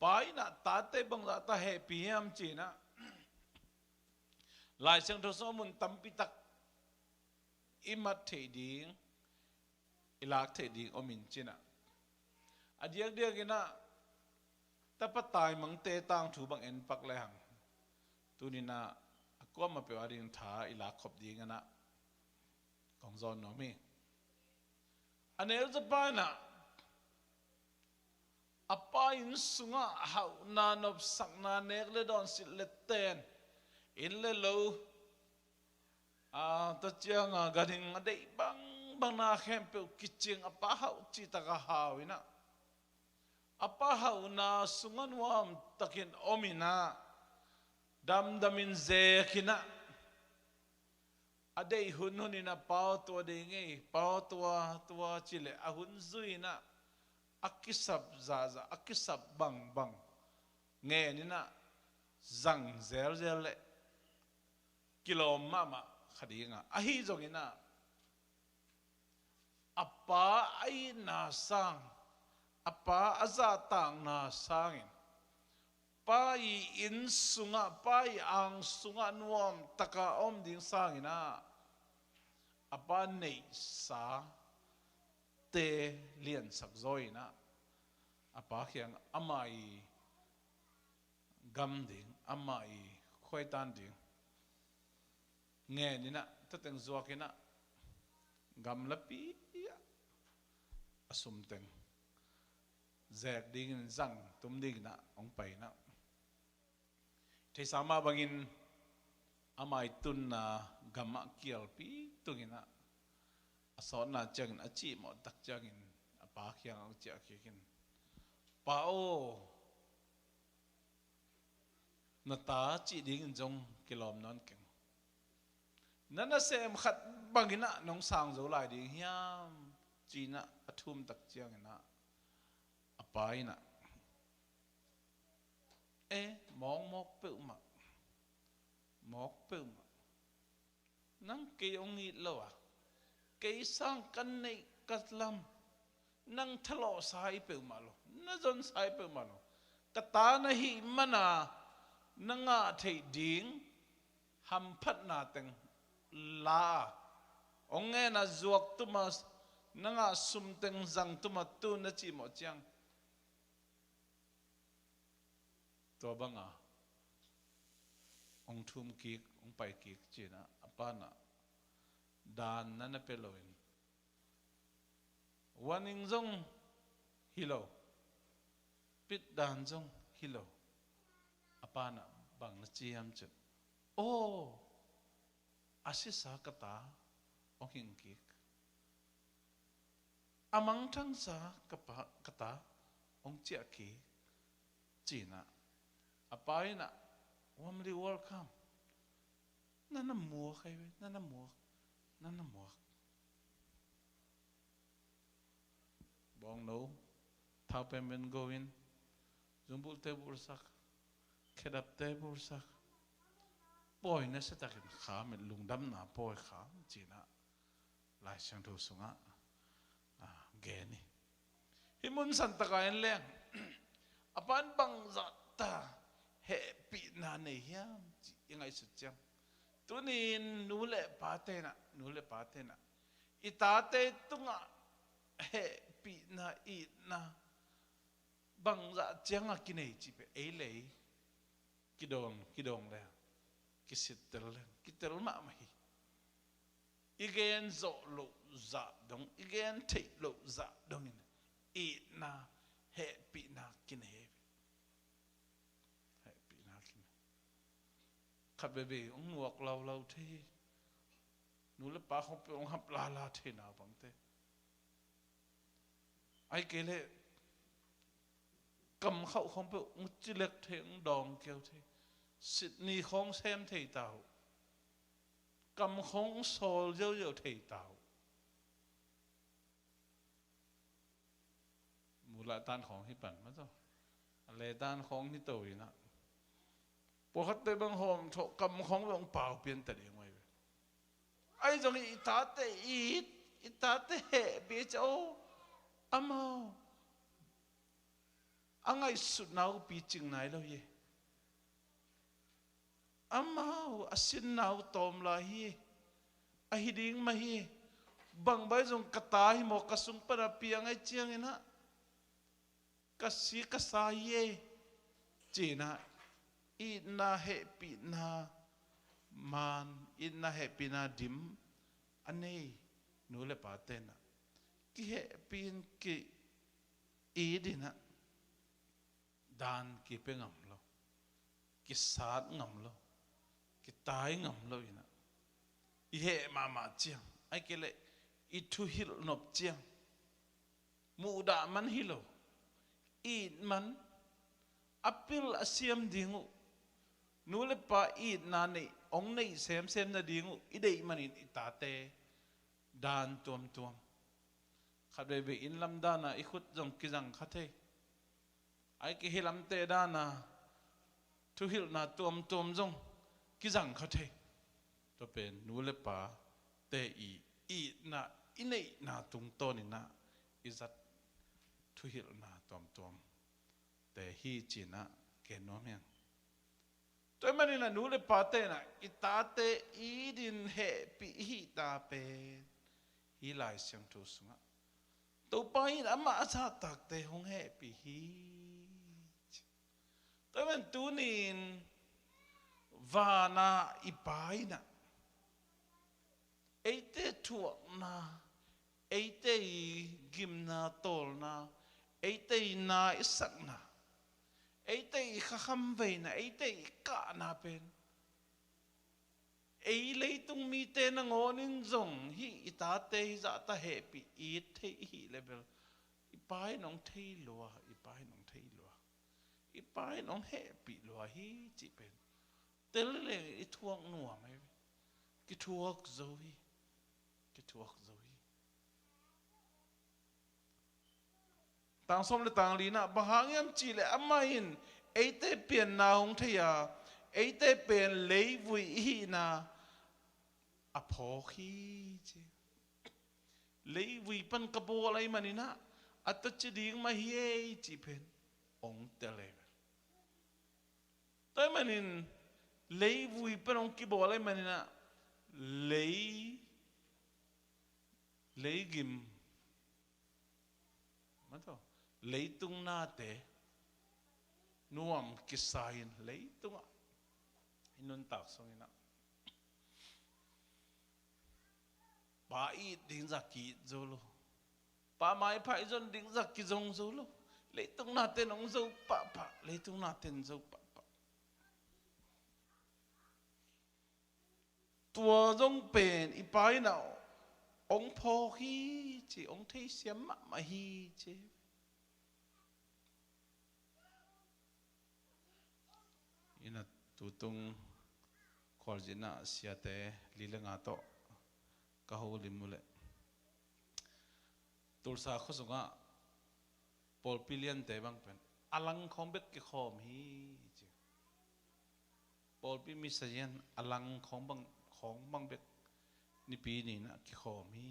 pain na ta te bang ta happy am china lai sang tho so mun tampi tak imat the ding ilak the ding omin china adiak dia kena tapatai mang te tang thu bang en pak le hang tunina akwa ma pe waring tha ilak khop ding ana kong zon no mi anel za na apa in sunga hau na nop sakna nek le don sit le ten in le lo ta chiang gading adei bang na khem pe kiching apa hau chi ta ka hau ina apa hau na sungan wam takin omina dam damin ze kina adei hun ina pau to de nge pau tua chile ahun zuina akisab zaza akisab bang nge nina zang zel le kilo mama khadinga ahi zongina apa ai na sang apa azatang na sangin pai in sunga pai ang sunga nuam taka om ding sangina apa nei sa te lian sak zoina apa khiang amai gam ding amai khoi tan ding nghe ni na tateng zuakina gam lapi asum teng zek ding zang tum ding na ong pai na thei sama bangin amai tun na gama kial pi tungina ason na chang achi mo tak changin apa khyang cha khikin pao na ta chi ding jong kilom non keng nana sem khat bangina nong sang zo lai ding hiam china athum tak changina apaina mong mok pe ma nang ke ong ngi lo ke sang kan nei katlam nang thalo sai pe ma lo na jon sai pe ma lo kata na hi mana nanga thei ding ham phat na teng la ong nge na zuak tu ma nanga sum teng zang tu ma tu na chi mo chang to banga ong thum ki ong pai ki china apana dan nana peloin waning zong hilo pit dan zong hilo apana bang na chiam chu asisa kata ong hing ki amang thang sa kata ong chia ki china apaina wamli welcome nana mua khai nana mua bong no thao pemen goin zumbul te bursak khedap te bursak boy na sa takin kha met lungdam na boy kha china lai sang thu sunga geni himun santa kain leng apan bang zata happy na ne hiam ingai su cham tunin nule patena itate tunga happy na na bang za changa kinai chi pe elei kidong le kitel ma mai igen zo lo za dong igen te lo za dong na happy na kinai khát bebe ông nguộc lâu thế nụ lấp ba không bị ông hấp la thế nào bằng thế ai kể lệ cầm khẩu không bị một chiếc lệch thế đòn kêu thế Sydney không xem thầy tao cầm không sầu dâu dâu thầy tao một lại tanของที่ปั่นมาจ้ะอะไรtanของที่ตัวอีน่ะพอเขาเตะบังหอมถกกำของลงเปล่าเปลี่ยนแต่เดียวไว้ไอ้จังอีตาเตะอีตาเตะเบี้ยเจ้าอามาอังไงสุดหนาวปีจึงไหนแล้วเย่อามาอาสินหนาวตอมลาเย่ไอ้ดิ่งมาเย่บังใบจงกระตายหมอกกระสุนปราเปียงไอ้เจียงนะกสีกษายเย่จีน่ะอีน่าเฮปีน่ามันอีน่าเฮปีน่าดิมอันนี้หนูเล่ปาเต้นน่ะกิเฮปีนกิอีดิน่ะดานกิเปงำโลกิสาดงำโลกิตายงำโลอีน่ะอีเฮมาเจียงไอ้เกลอีทุฮิลนบเจียงมูดามันฮิโลอีดมันอพิลอาเซียมดิงูนูเลปาอีดนานี่องในเซมนาดิงูอีเดย์มันอิตาเตดานตัวขับเบอินลำดานะอีขุดจงกิจังขัดเทไอ้กิฮิลำเตดานะทุฮิลนาตัวจงกิจังขัดเทตัวเป็นนูเลปาเตอีนะอินเนนาตุงโตนี่นะอิจัดทุฮิลนาตัวแต่ฮีจีน่ะเกนอมยังตัวมันนี่นะหนูเลยปาเตนะอิตาเตอีดินเฮปีฮีตาเปฮีลายเสียงทุสุงะตัวไปนะมาอาชาตักเตหงเฮปีฮีตัวมันตัวนินวานาอีไปนะไอเตถั่วนะไอเตกิมนาโตลนะไอ้เตยนาอิสักนาไอ้เตยข้าคำเวนะไอ้เตยกะนาเป็นไอ้เลยตุงมีเตนงอนินจงฮีอิตาเตยจะตาเฮปีอีเทฮีเลเบลอีปายน้องเทยลัวอีปายน้องเทยลัวอีปายน้องเฮปีลัวฮีจีเป็นเตลเลยอีทวงหนัวไหมกิทวกโซฮีกิทวกโซฮีต่างสมและต่างลีน่ะบางอย่างจีเลอามาอินไอเตเปลี่ยนนาของเทียไอเตเปลี่ยนเลวิฮีนาอภอคีจีเลวิปันกบอะไรมันนี่นะอัตจดิ่งมาเฮจีเป็นองเตเลแต่มันนี่เลวิปันองกบอะไรมันนี่นะเลกิมมาต่อlấy tung na te nuam kisain lấy tung a inun tak song ina ba i ding zaki zolo pa mai phai zon ding zaki zong zolo lấy tung na te nong zo pa lấy tung na ten zo pa tua zong pen i pai nào ông pho hi chỉ ông thấy xiêm mà hi chứ ina tutung koljina siate lilenga to kaho limule tulsa khosunga polpilian te bang pen alang khombet ki khom hi chi polpi misayan alang khom bang bet ni pi ni na ki khom hi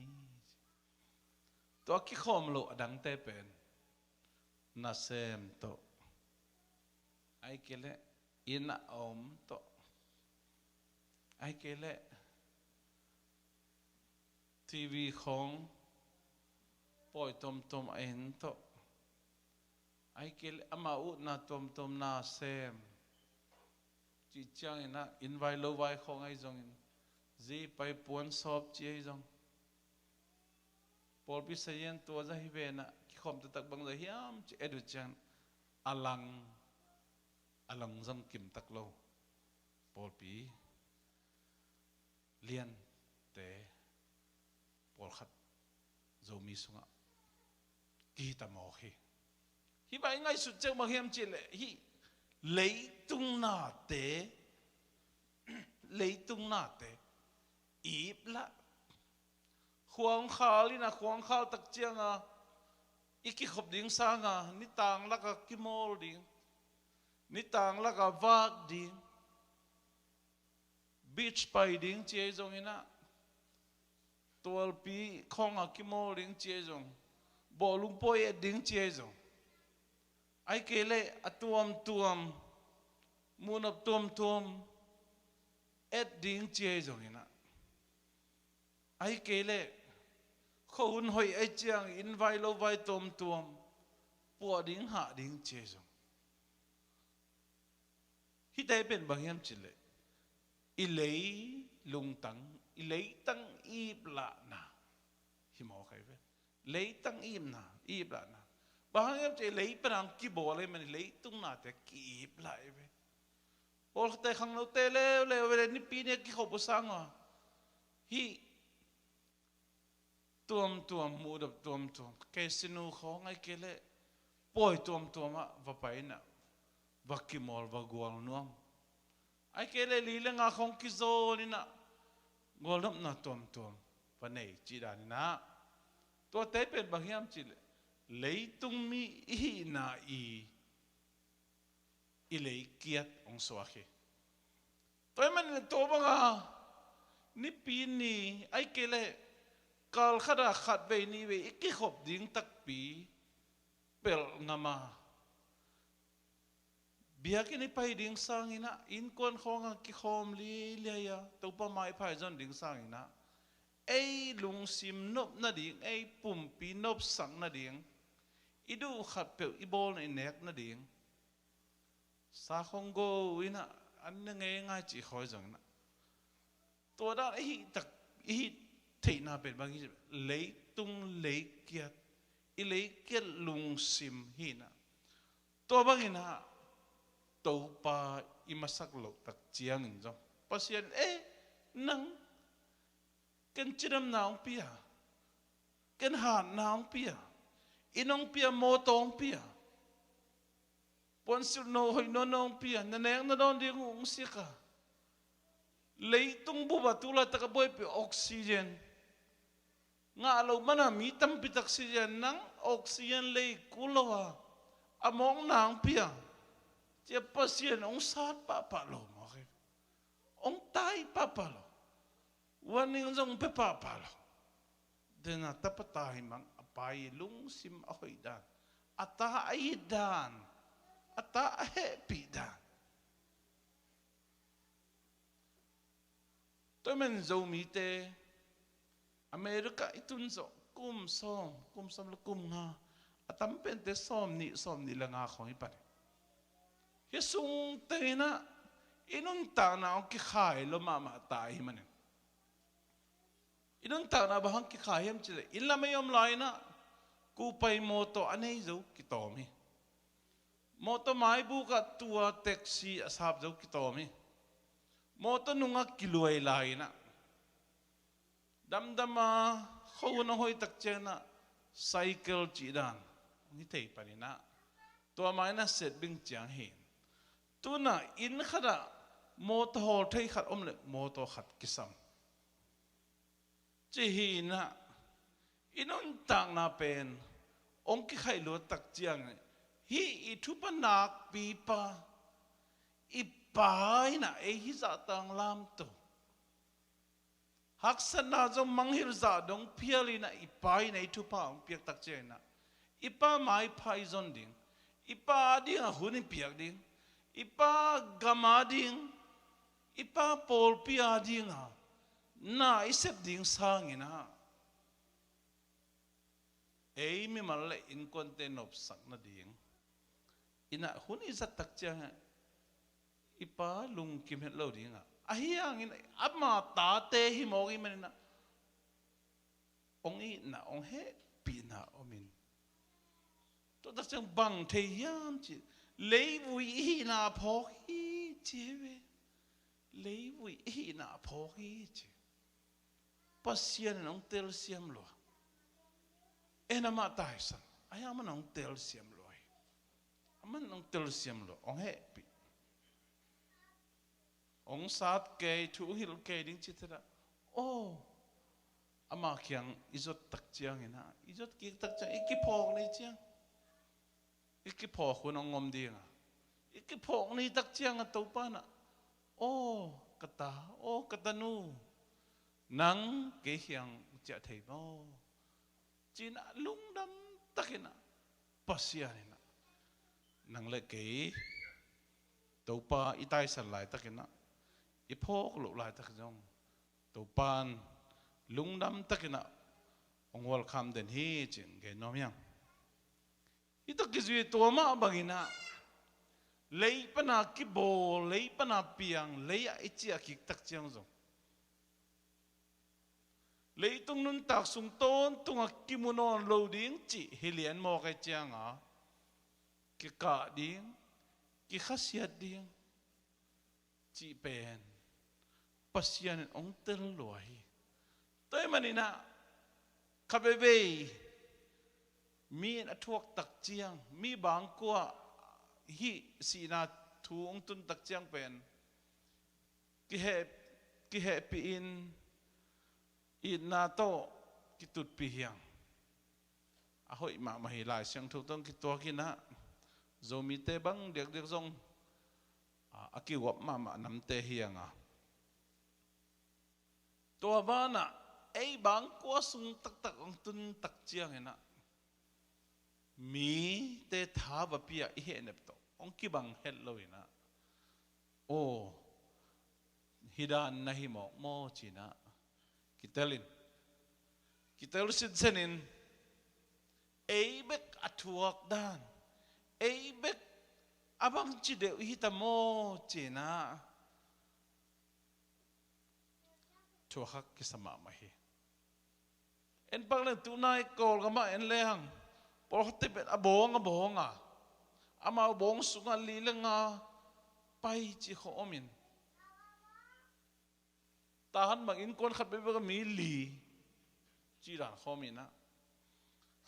to ki khom lo adang te pen na sem to ai kele ina om to ai kele TV khong poi tom ain to ai kele ama u na tom na sem chi chang ina invite lo vai khong ai jong zi pai puan sop chi ai jong pol pi sayen to za hi ve na ki khom ta tak bang za hiam chi edu chan alang zam kim tak lo pol pi lian te pol khat zo mi sunga ki ta mo khi hi bai ngai su cheu ma hiam chi le hi lấy tung na te lấy tung na te ip la khuang khali na khuang khal tak chiang a iki khop ding sang a ni tang la ka kimol ding ni tang la ka vak ding beach pai ding che zong ina tual pi khong a kimol ding che zong bo lung poi ding che zong ai kele atuam tuam munap tuam et ding che zong ina ai kele khôn hoi ai chiang in vai lo vai tuam po ding ha ding che zong hi dai ben bang yam chile i lei lung tang i lei tang i bla na hi mo khai ve lei tang im na i bla na bang yam che lei prang ki bo le man lei tung na te ki bla ve ol te khang no te le ni pi ne ki kho bu sang a hi tuam mu dap tuam ke sinu kho ngai ke le poi tuam a va pai na va ki mol va gol nuam ai ke le li le nga khong ki zo ni na gol dam na tuam va nei chi da ni na to te pen bang yam chi le lấy tung mi hi na i lấy kiat ong so khe toy man to banga ni pi ni ai ke le kal khada khat ve ni ve ki khop ding tak pi pel ngama bia ki ni pai ding sang ina in kon khong ki khom li ya to pa mai phai jon ding sang ina ei lung sim nop na ding ei pum pi nop sang na ding idu khat pe ibol nei nek na ding sa khong go ina an nge ngai chi khoi jong na to da hi tak hi thei na pe bang hi lấy tung lấy kiat i lấy kiat lung sim hi na to bang ina to pa i masak lo tak chiang in jong pasien nang ken chiram naung pia ken han naung pia inong pia mo tong pia pon sil no hoi no nong pia na neng na don ding ung sika lấy tung bu ba tu la ta ka boy pe oxygen nga lo mana mi tam pi oxygen nang oxygen lei kulowa among nang pia che pasien ong sat pa lo mo ke ong tai pa lo waning jong pe pa lo dena tapatai mang apai lung sim ahoi dan ata ai dan ata happy dan to men zo mi te America itun zo kum som lo kum nga atam pen te som ni la nga khong ipan he sung te na inun ta na ki khai lo ma ta hi man inun ta na ba hang ki khai hem chile in la me yom lai na ku pai moto anei zo ki to mi moto mai bu ka tua taxi asap zo ki to mi moto nunga kiluai lai na dam khaw na hoi tak chena cycle chi dan ni thei pani na to mai na set bing chiang hin tu na in khada moto hol thei khat om le moto khat kisam chi hi na inon tang na pen ong ki khai lo tak chiang hi I thu pa nak pi pa I pai na hi za tang lam to hak san na jong manghir za dong phiali na I pai na thu pa ong piak tak che na I pa mai phai zon ding I pa ding a hunin piak ding I pa gama ding I pa pol pia ding a na I sep ding sang ina ei mi mal le in content of sak na ding ina hun I zat tak chang ipa lung kim het lo ding a ahiang in ama ta te hi mo gi man na ong I na ong he pi na omin to da chang bang the yam chi lei vui hi na pho hi che ve lei vui hi na pho hi che pasien ong tel siam lo ena ma tai san ayang man ong tel siam loi aman ong tel siam lo ong he pi ong sat ke thu hil ke ding chitra oh ama kyang izot tak chiang ina izot ki tak chiang ikipok nei chiang ikipok hun ong ngom ding ikipok nei tak chiang at pa na oh kata nu nang ke hyang cha thei mo china lungdam takina pasianina nang le ke pa itai san lai takina ipok lu lai tak jong pan lungdam takina ong welcome den hi chin ge nom yang ito kizui to ma bangina lei pana ki bo lei pana piang lei a ichi a ki tak chiang zo lei tung nun tak sung ton tung a kimunon lo ding chi hilian mo kai chiang a ki ka ding ki khasiat ding chi pen pasian ong tel loi tôi manina kabebe mi na thuak tak chiang mi bang kwa hi si na thu ong tun tak chiang pen ki he pi in na to ki tut pi hiang a hoi ma ma hi lai siang thu tong ki to ki na zo mi te bang dek zong a ki wap ma nam te hiang a to ba na ei bang kwa sung tak ong tun tak chiang ena mi te tha ba pia i Hehnep to ong ki bang hello ina o hidan na hi mo china kitel sit senin ei bek atuak dan ei bek abang chi de hi ta mo china thuak ki sama ma hi en pang le tu nai kol ga ma en lehang por hote bet abong a ama bong sunga li lenga pai chi khomin tahan bang in kon khat be ga mi li chi ran khomina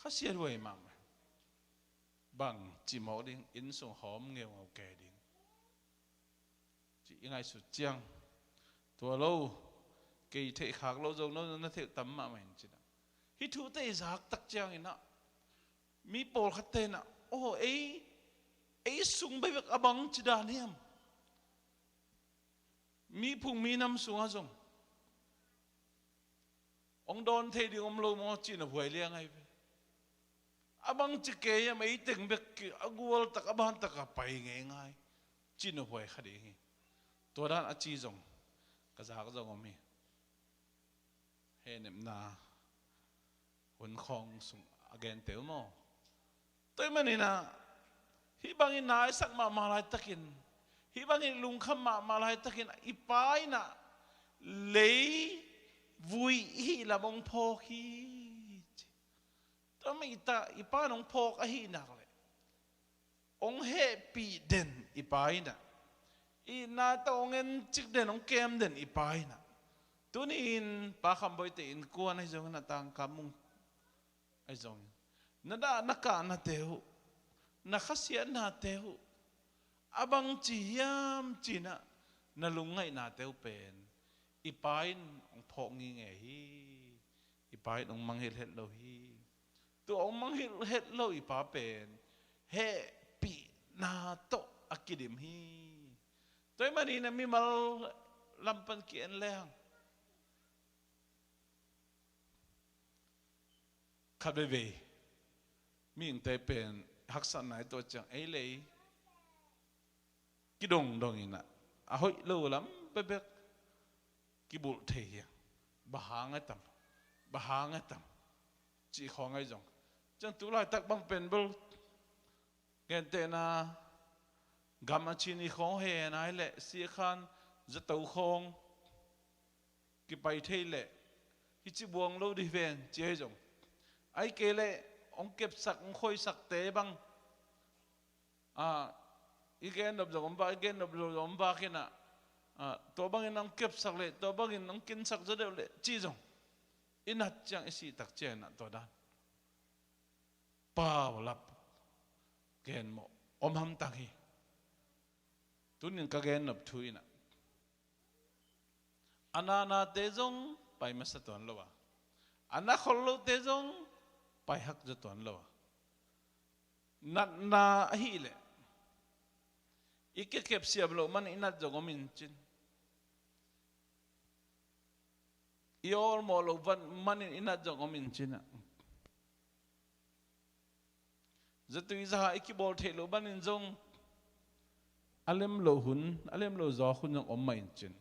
khasian wei ma bang chi mo ding in sung hom ngeu ngau ke ding chi ingai su chiang tua lo ke the khak lo jong no na the tam ma mai chi hi thu te zak tak chiang ina mi pol khate na oh ei sung bai bek abang chi da niam mi phung mi nam sunga jong ong don the di om lo mo chi na huai liang ai abang chi ke ya mai teng bek ki agwal tak aban tak a pai nge ngai chi na huai khadi hi to dan a chi jong ka za ka jong mi Hehnep na hun khong sung again teu mo tôi manina hi bangin na sak ma malai takin hi bangin lung kham ma malai takin ipai na lei vui hi la bong pho hi to mi ta ipa nong pho a hi na le ong he pi den ipai na I na ta ong en chik den ong kem den ipai na tunin pa kham boy te in kuan ai jong na tang kamung ai jong na da na ka na teu na khasia na teu abang chi yam china na lungai na teu pen ipain ong phok ngi nge hi ipain ong manghil het lo hi tu ong manghil het lo ipa pen he pi na to akidim hi toy mani na mi mal lampan ki en lehang khabebe mi ing te pen haksan nai to chang ei lei ki dong ina a hoi lo lam pe bek ki bul the hi bahang tam chi khong ai jong chang tu lai tak bang pen bul gen te na gam a chini khong he nai le si khan za tau khong ki pai thei le hi chi buang lo di ven che jong ai ke le ong kep sak ong khoi sak te bang igen nob jong ba igen nob jong ba kina to bang in ong kep sak le to bang in ong kin sak za de le chi jong inat chang isi tak chen na to da pa lap gen mo om ham tang hi tunin ka gen nop thuina anana te jong pai masaton lowa ana khollo te jong pai hak jaton lowa nat na hi le ike kep siam lo man inat jong min chin iol mo lo van man inat jong min china zatui za ikibol the lo ban in jong alem lo hun alem lo zo hun jong om mai chin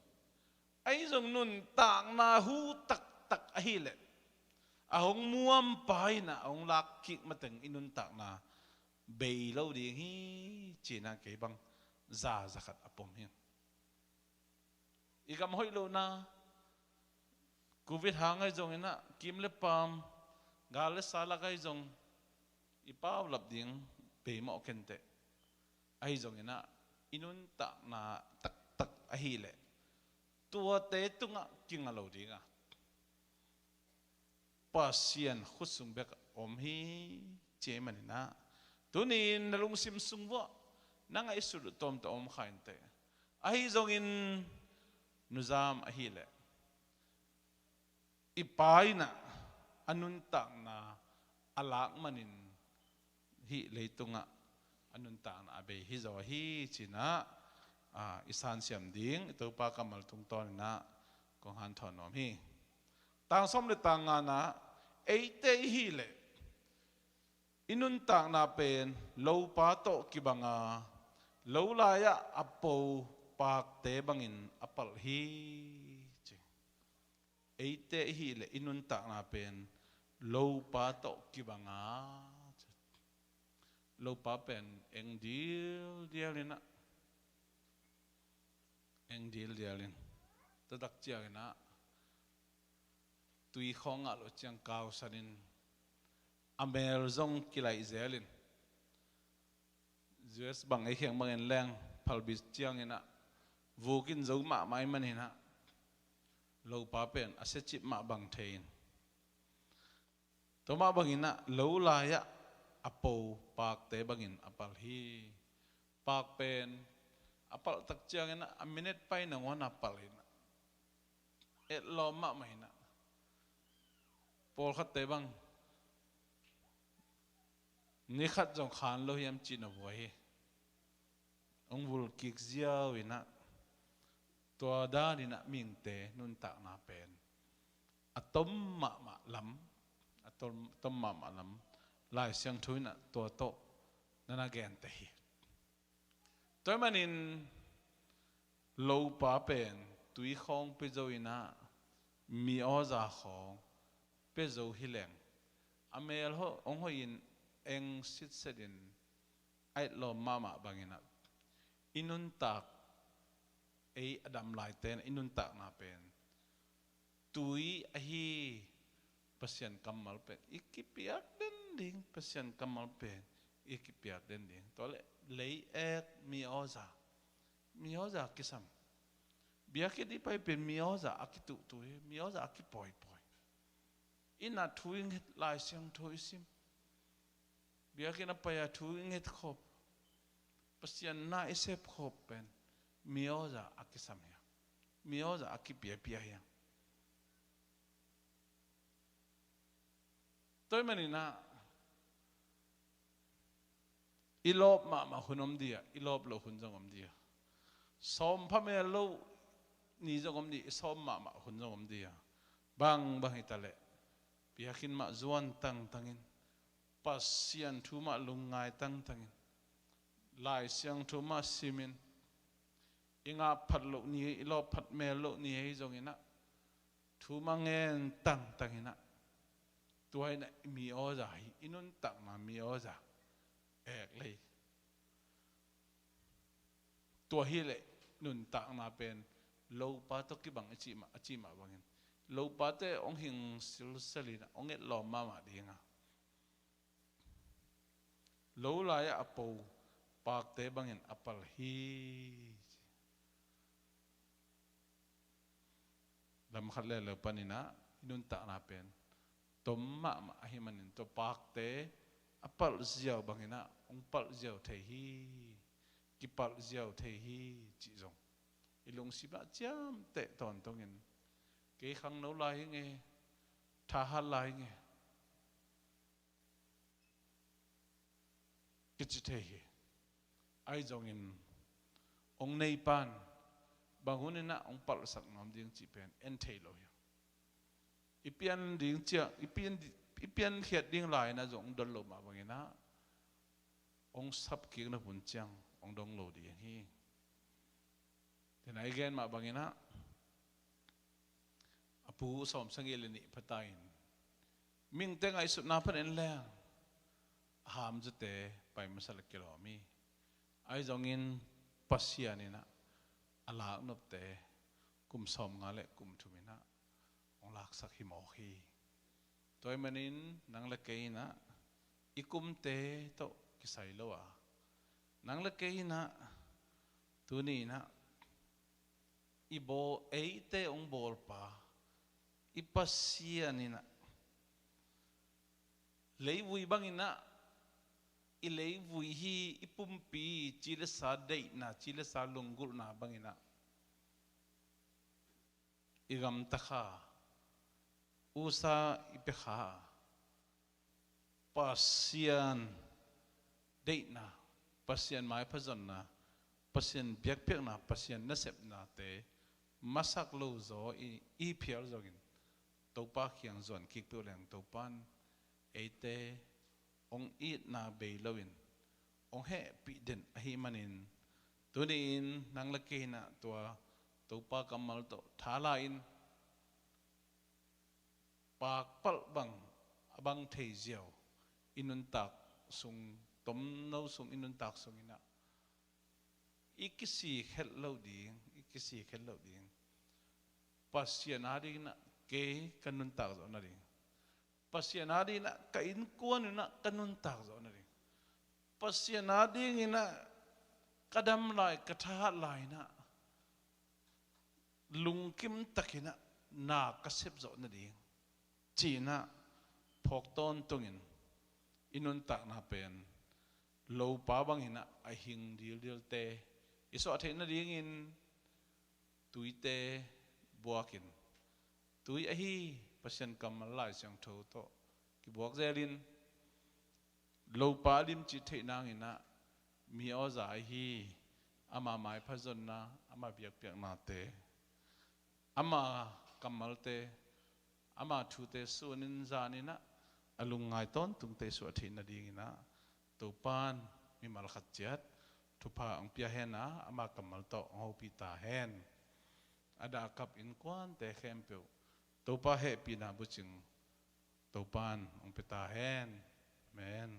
ai jong nun tang na hu tak tak a hi le ahong muam pai na ong lak kik mateng inun tak na bei lo ding hi china ke bang za zakat apom hi igam hoi lo na covid hangai jong ina kim le pam gale sala kai jong ipaw lap ding pe mo kente ai jong ina inun tak na tak tak a hi le tua te tunga kinga lo dinga pasian khusung bek om hi che manina tunin nalung sim sungwa nanga isur tom to om khain te ai jong in nuzam a hi le ipai na anun tak na alak manin hi leitunga anun tak na abe hi zo hi china isan siam ding to pa kamal tung ton na kong han thon nom hi tang som le tang nga na eite hi le inun tak na pen lo pa to kibanga lo la ya apo pak te bangin apal hi eite hi le inun tak na pen lo pa to kibanga lo pa pen eng deal ina eng deal in ta dak chia ina tui khong a lo chiang kaw sanin amel zong kilai zelin US bang ai kheng bang en leng phalbis chiang ina vukin zo ma mai manina lo pa pen ase chip ma bang thein to ma bangina lo la ya apo pak te bangin apal hi pak pen apal tak chiang ina a minute pai na ngon apal ina et lo ma mahina pol khat te bang ni khat jong khan lo hiam chin a voi ong vul kik ziaw ina tua da ni na ming te nun tak na pen atom ma lam atom ma lam lai siang thui na tua to nana gen te hi toy manin lo pa pen tui khong pe zo ina mi o za khong pe zo hileng amel ho ong ho in eng sit sedin ai lo mama bangina inun tak ei adam lai ten inun tak na pen tui a hi pasian kamal pen ikipiak den ding pasian kamal pen ikipiak den ding tole lei ek mi oza kisam biake di pai pen mi oza akitu tu mi oza akipoi ina thuing het lai siang thoi sim biake na paya thuing het khop pasian na isep khop pen mioza akisam ya mioza akipia ya toy manina ilop ma hunom dia ilop lo hun jongom dia som phamel lo ni jongom di som ma hun jongom dia bang itale biakin ma zuan tangin pasian thu ma lungai tangin lai siang thu ma simin inga phat lo ni ilo phat mel lo ni hei jong ina thu mangen tangina tuai na mi oza hi inun tak ma mi oza ek lei tua hi le nun tak na pen lo pa to ki bang achi ma bangin lo pa te ong hing sil salina ong et lo ma dinga lo la ya apo pak te bangin apal hi lam khat le lo panina inun tak na pen tom ma hi manin to pak te apal ziaw bangina ông pal giàu thầy hi ki pal giàu thầy hi chỉ dùng ilung si ba cham tệ tòn tông in cái khang nấu lai nghe tha ha lai nghe cái chỉ thầy hi ai dùng in ông nei pan bằng hôn na ông pal sak nom ding chỉ pen en thầy lo ipian ding chia ipian hiat ding lai na dùng đồn lo mà bằng na ông sắp kia na bún chang ông dong lo đi hi thế này gen mà bằng na apu som sang ele ni patain ming te ngai sut na phan en le ham ju te pai masal kilo mi ai zongin pasia ni na alak nop te kum som nga le kum thumina ong lak sak hi mo hi toy manin nang la ke na ikum te to kisai lo a nang la ke na tu ni na ibo eite ong bol pa ipasia ni na lei vui bangina i lei vui hi ipumpi chile sa dei na chile sa lungul na bangina igam takha usa ipekha pasian dei na pasian mai phazon na pasian biak pek na pasian nasep na te masak lo zo i phial zogin topa khiang zon kik pe leng topan eite ong it na be lowin ong he pi den hi manin tunin nang laki na tua topa kamal to thala in pak pal bang abang thei ziaw inun tak sung tom no sung inun tak sung ina ikisi hello ding pasien adi na ke kanun tak zo na ding pasien adi na kain kuan na kanun tak zo na ding pasien adi na kadam lai katha lai na lungkim takina na kasep zo na ding China phok ton tungin inun tak na pen lo pa bang ina a hing dil te iso athe na ding in tuite buakin tui a hi pasien kamal lai sang tho to ki buak zelin lo pa lim chi the nang ina mi o za hi ama mai phazon na ama biak piak na te ama kamal te ama thu te sunin zanina alungai ton tung te su athin na ding ina topan mi mal khat chat thupa ang pia hena ama kamal to ho pita hen ada kap in kwan te khem pe topa he pina buching topan ang pita hen men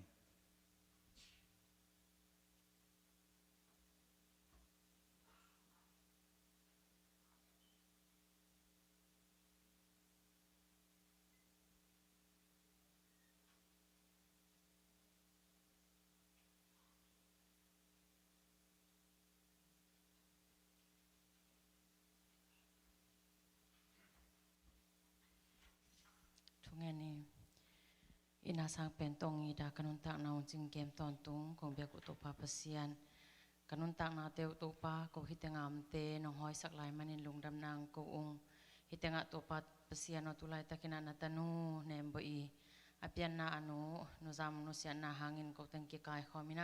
Tungani ina sang pentong ida kanun tak na uncing kem tontung kong biak utopa pasian kanun tak na te utopa ko hitengam te nong hoi sak lai manin lungdam nang ko ung hitenga topa pasian no tulai takina na tanu nembo i apian na anu no zam no sian na hangin ko teng ki kai khomina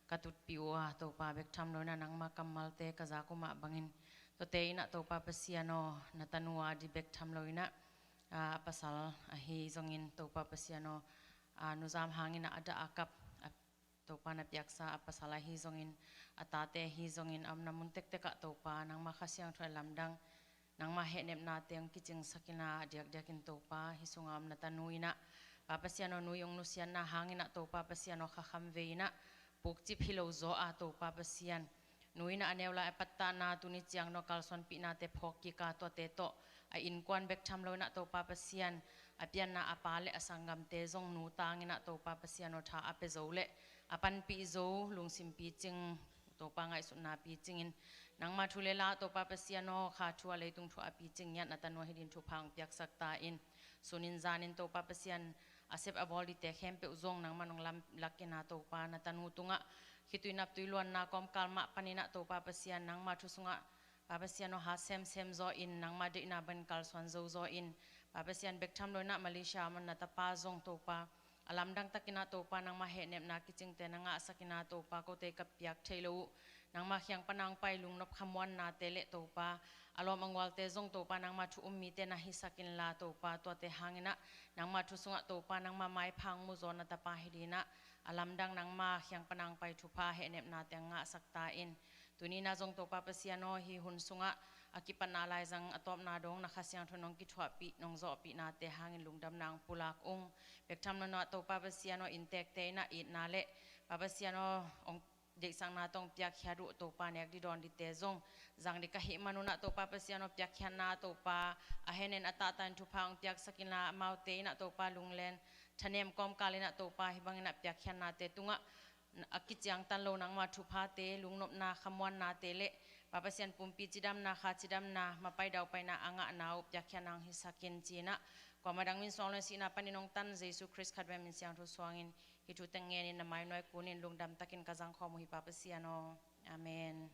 katut piwa topa bek tham lo na nang ma kamal te kaza ko ma bangin to te ina topa pasian no na tanu adi bek tham lo ina pasal ahi zongin topa pasiano nuzam hangin ada akap topa na piaksa pasal ahi zongin atate hi zongin amna muntek teka topa nang makhasyang thoi lamdang nang ma Hehnep na teng kiching sakina diak diakin topa hisungam na tanuina papasiano nuyong nusian na hangin na topa pasiano khakham veina pukchip hilo zo a topa pasian nuina anewla patta na tuni chiang no kalson pi na te phokki ka to te to a in kwan bek tham lo na to pa pasian apian na apale asangam te zong nu tangina to pa pasiano tha ape zole apan pi zo lungsim pi ching to pa ngai su na pi chingin nang ma thulela to pa pasiano kha thua leitung thu api ching yan atano hidin thu phang piak sakta in sunin zanin to pa pasian asep abol di te khem pe uzong nang manong lam lakina to pa na tanu tunga khitui nap tuiluan na kom kalma panina to pa pasian nang ma thusunga papasian no ha sem zo in nang ma de na ban kal swan zo in papasian bek tham loina Malaysia man na ta pa zong to pa alam dang takina to pa nang ma Hehnep na kiching te nanga sakina to pa ko te kapyak thelo nang ma khyang panang pai lung nop khamwan na te le to pa alom angwal te zong to pa nang ma thu ummi te na hisakin la to pa to te hangina nang ma thu sunga to pa nang ma mai phang mu zo na ta pa hidina alam dang nang ma khyang panang pai thu pa Hehnep na te nga sakta in tuni na zong to pa pasiano hi hun sunga akipan na lai jang atop na dong na khasyang thonong ki thwa pi nong zo pi na te hangin lungdam nang pulak ung bektham na to pa pasiano intek te na it na le pa pasiano ong dek sang na tong piak khadu to pa nek di don di te zong jang di ka hi manuna to pa pasiano piak khan na to pa a henen ata tan thu phang piak sakina mau te na to pa lunglen thanem kom kalina to pa hibang na piak khan na te tunga akichang tan lo nang ma thu pha te lungnop na khamwan na te le papasian pumpi chidam na kha chidam na mapai dau pai na anga na up yakhyang nang hisakin china kwamadang min songlen sina paninong tan Jesu Christ khatbem min siang thu swangin hitu tengen in na mai noi kunin lungdam takin kazang khaw mo hi papasiano amen